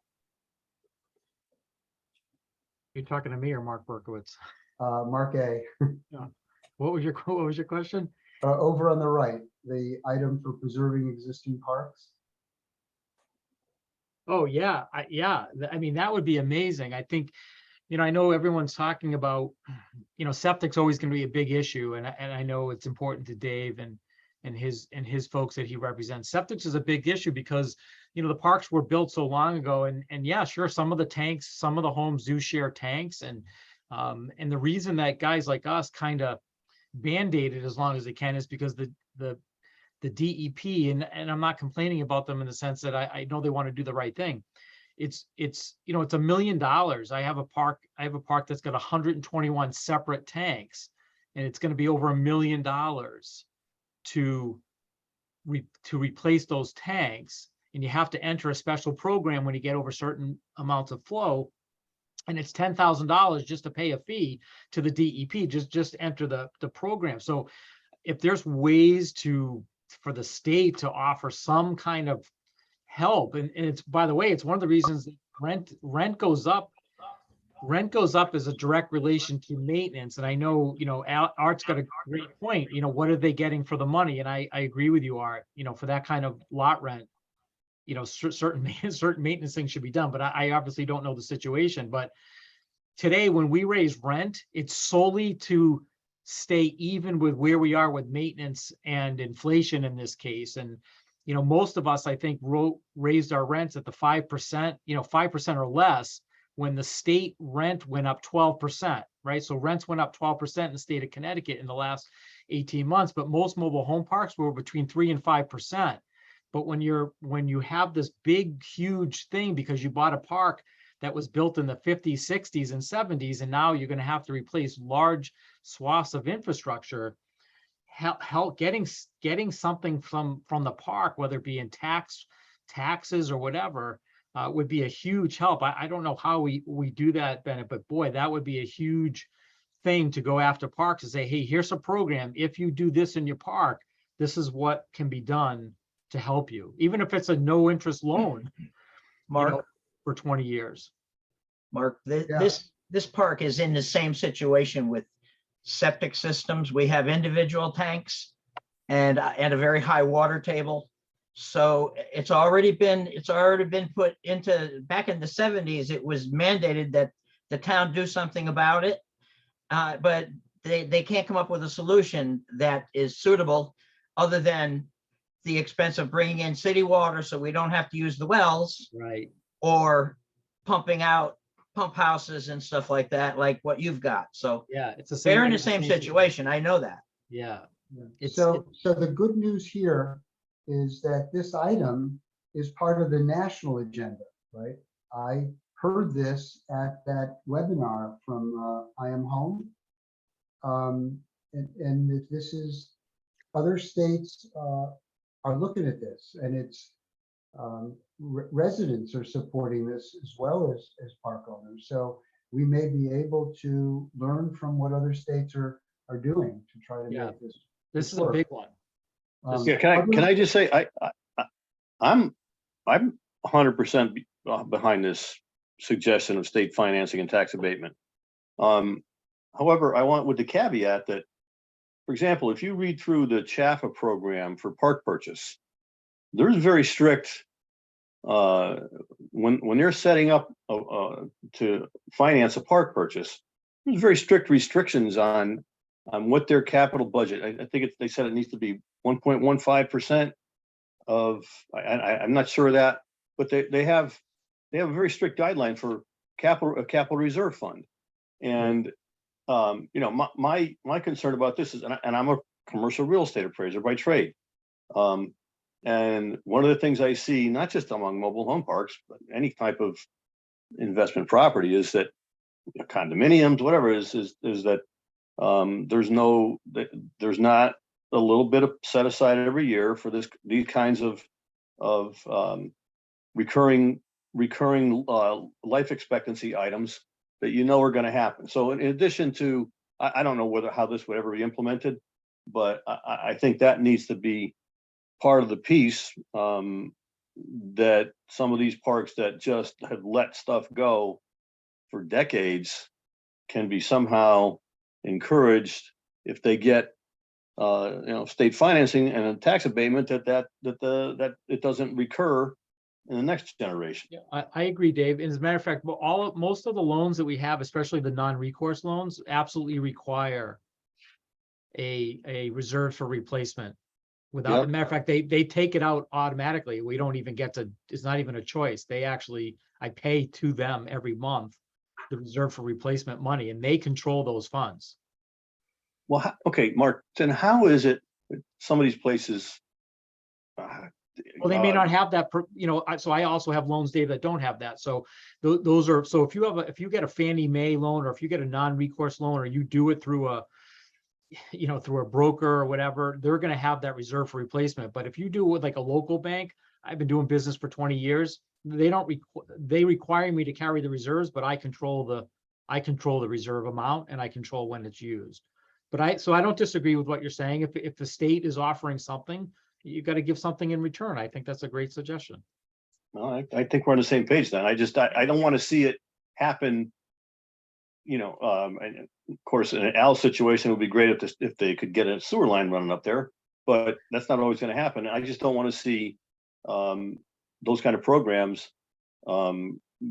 You're talking to me or Mark Berkowitz? Mark A. What was your question? Over on the right, the item for preserving existing parks. Oh, yeah, that would be amazing. I think, I know everyone's talking about, septic's always going to be a big issue, and I know it's important to Dave and his folks that he represents. Septic is a big issue because, the parks were built so long ago, and yeah, sure, some of the homes do share tanks, and the reason that guys like us kind of band-aid it as long as they can is because the DEP, and I'm not complaining about them in the sense that I know they want to do the right thing. It's $1 million. I have a park that's got 121 separate tanks, and it's going to be over $1 million to replace those tanks and you have to enter a special program when you get over certain amounts of flow. And it's $10,000 just to pay a fee to the DEP, just enter the program. So if there's ways for the state to offer some kind of help, and it's, by the way, it's one of the reasons that rent goes up. Rent goes up as a direct relation to maintenance. And I know, Art's got a great point. What are they getting for the money? And I agree with you, Art, for that kind of lot rent, certain maintenance things should be done, but I obviously don't know the situation. But today, when we raise rent, it's solely to stay even with where we are with maintenance and inflation in this case. And, most of us, I think, raised our rents at the 5%, 5% or less, when the state rent went up 12%, right? So rents went up 12% in the state of Connecticut in the last 18 months, but most mobile home parks were between 3 and 5%. But when you have this big, huge thing because you bought a park that was built in the 50s, 60s, and 70s, and now you're going to have to replace large swaths of infrastructure, help getting something from the park, whether it be in taxes or whatever, would be a huge help. I don't know how we do that, Bennett, but boy, that would be a huge thing to go after parks and say, hey, here's a program. If you do this in your park, this is what can be done to help you, even if it's a no interest loan, Mark, for 20 years. Mark, this park is in the same situation with septic systems. We have individual tanks and a very high water table. So it's already been put into, back in the 70s, it was mandated that the town do something about it. But they can't come up with a solution that is suitable other than the expense of bringing in city water so we don't have to use the wells, right? Or pumping out pump houses and stuff like that, like what you've got. So yeah, it's the same. They're in the same situation. I know that. Yeah. So the good news here is that this item is part of the national agenda, right? I heard this at that webinar from I Am Home. And this is, other states are looking at this, and it's residents are supporting this as well as park owners. So we may be able to learn from what other states are doing to try to make this. This is a big one. Yeah, can I just say, I'm 100% behind this suggestion of state financing and tax abatement. However, I want with the caveat that, for example, if you read through the CHAFA program for park purchase, there's very strict, when they're setting up to finance a park purchase, there's very strict restrictions on what their capital budget. I think they said it needs to be 1.15% of, I'm not sure of that, but they have a very strict guideline for a capital reserve fund. And my concern about this is, and I'm a commercial real estate appraiser by trade. And one of the things I see, not just among mobile home parks, but any type of investment property, is that condominiums, whatever, is that there's not a little bit of set aside every year for these kinds of recurring life expectancy items that are going to happen. So in addition to, I don't know how this would ever be implemented, but I think that needs to be part of the piece, that some of these parks that just have let stuff go for decades can be somehow encouraged, if they get state financing and a tax abatement, that it doesn't recur in the next generation. Yeah, I agree, Dave. As a matter of fact, most of the loans that we have, especially the non-recourse loans, absolutely require a reserve for replacement. Without, as a matter of fact, they take it out automatically. We don't even get to, it's not even a choice. I pay to them every month the reserve for replacement money, and they control those funds. Well, okay, Mark, then how is it that some of these places, well, they may not have that, so I also have loans, Dave, that don't have that. So those are, so if you get a Fannie Mae loan, or if you get a non-recourse loan, or you do it through a broker or whatever, they're going to have that reserve for replacement. But if you do it with like a local bank, I've been doing business for 20 years. They don't, they require me to carry the reserves, but I control the reserve amount and I control when it's used. But so I don't disagree with what you're saying. If the state is offering something, you got to give something in return. I think that's a great suggestion. Well, I think we're on the same page then. I don't want to see it happen. And of course, in an Al's situation, it would be great if they could get a sewer line running up there, but that's not always going to happen. I just don't want to see those kind of programs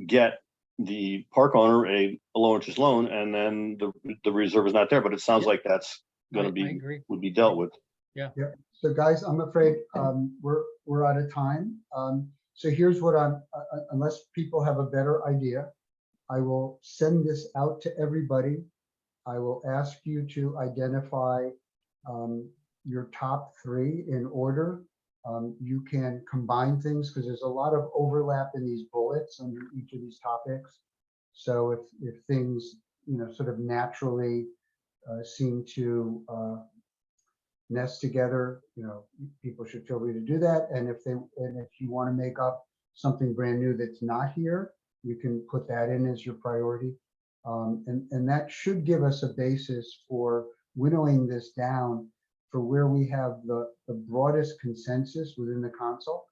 get the park owner a low interest loan, and then the reserve is not there. But it sounds like that's going to would be dealt with. Yeah. So guys, I'm afraid we're out of time. So here's what unless people have a better idea, I will send this out to everybody. I will ask you to identify your top 3 in order. You can combine things because there's a lot of overlap in these bullets under each of these topics. So if things, sort of naturally seem to nest together, people should feel free to do that. And if you want to make up something brand new that's not here, you can put that in as your priority. And that should give us a basis for winnowing this down for where we have the broadest consensus within the council.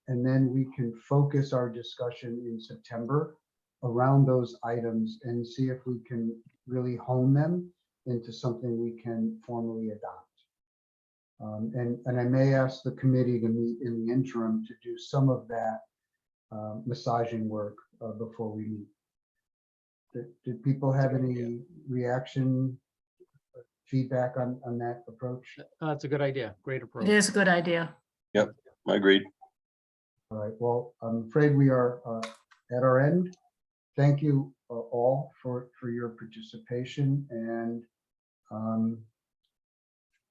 And then we can focus our discussion in September around those items and see if we can really hone them into something we can formally adopt. And I may ask the committee to meet in the interim to do some of that massaging work before we meet. Did people have any reaction, feedback on that approach? That's a good idea. Great approach. It is a good idea. Yep, I agreed. All right, well, I'm afraid we are at our end. Thank you all for your participation, and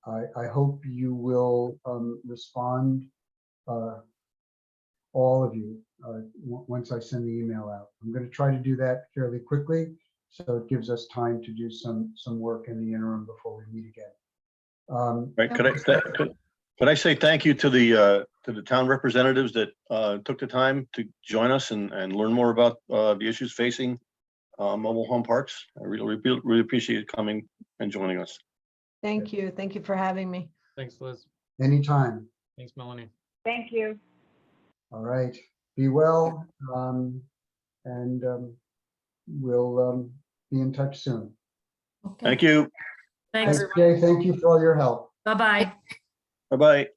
I hope you will respond, all of you, once I send the email out. I'm going to try to do that fairly quickly, so it gives us time to do some work in the interim before we meet again. Right? Could I say thank you to the town representatives that took the time to join us and learn more about the issues facing mobile home parks. I really appreciate you coming and joining us. Thank you. Thank you for having me. Thanks, Liz. Anytime. Thanks, Melanie. Thank you. All right. Be well, and we'll be in touch soon. Okay. Thank you. Thanks. Jay, thank you for all your help. Bye-bye. Bye-bye.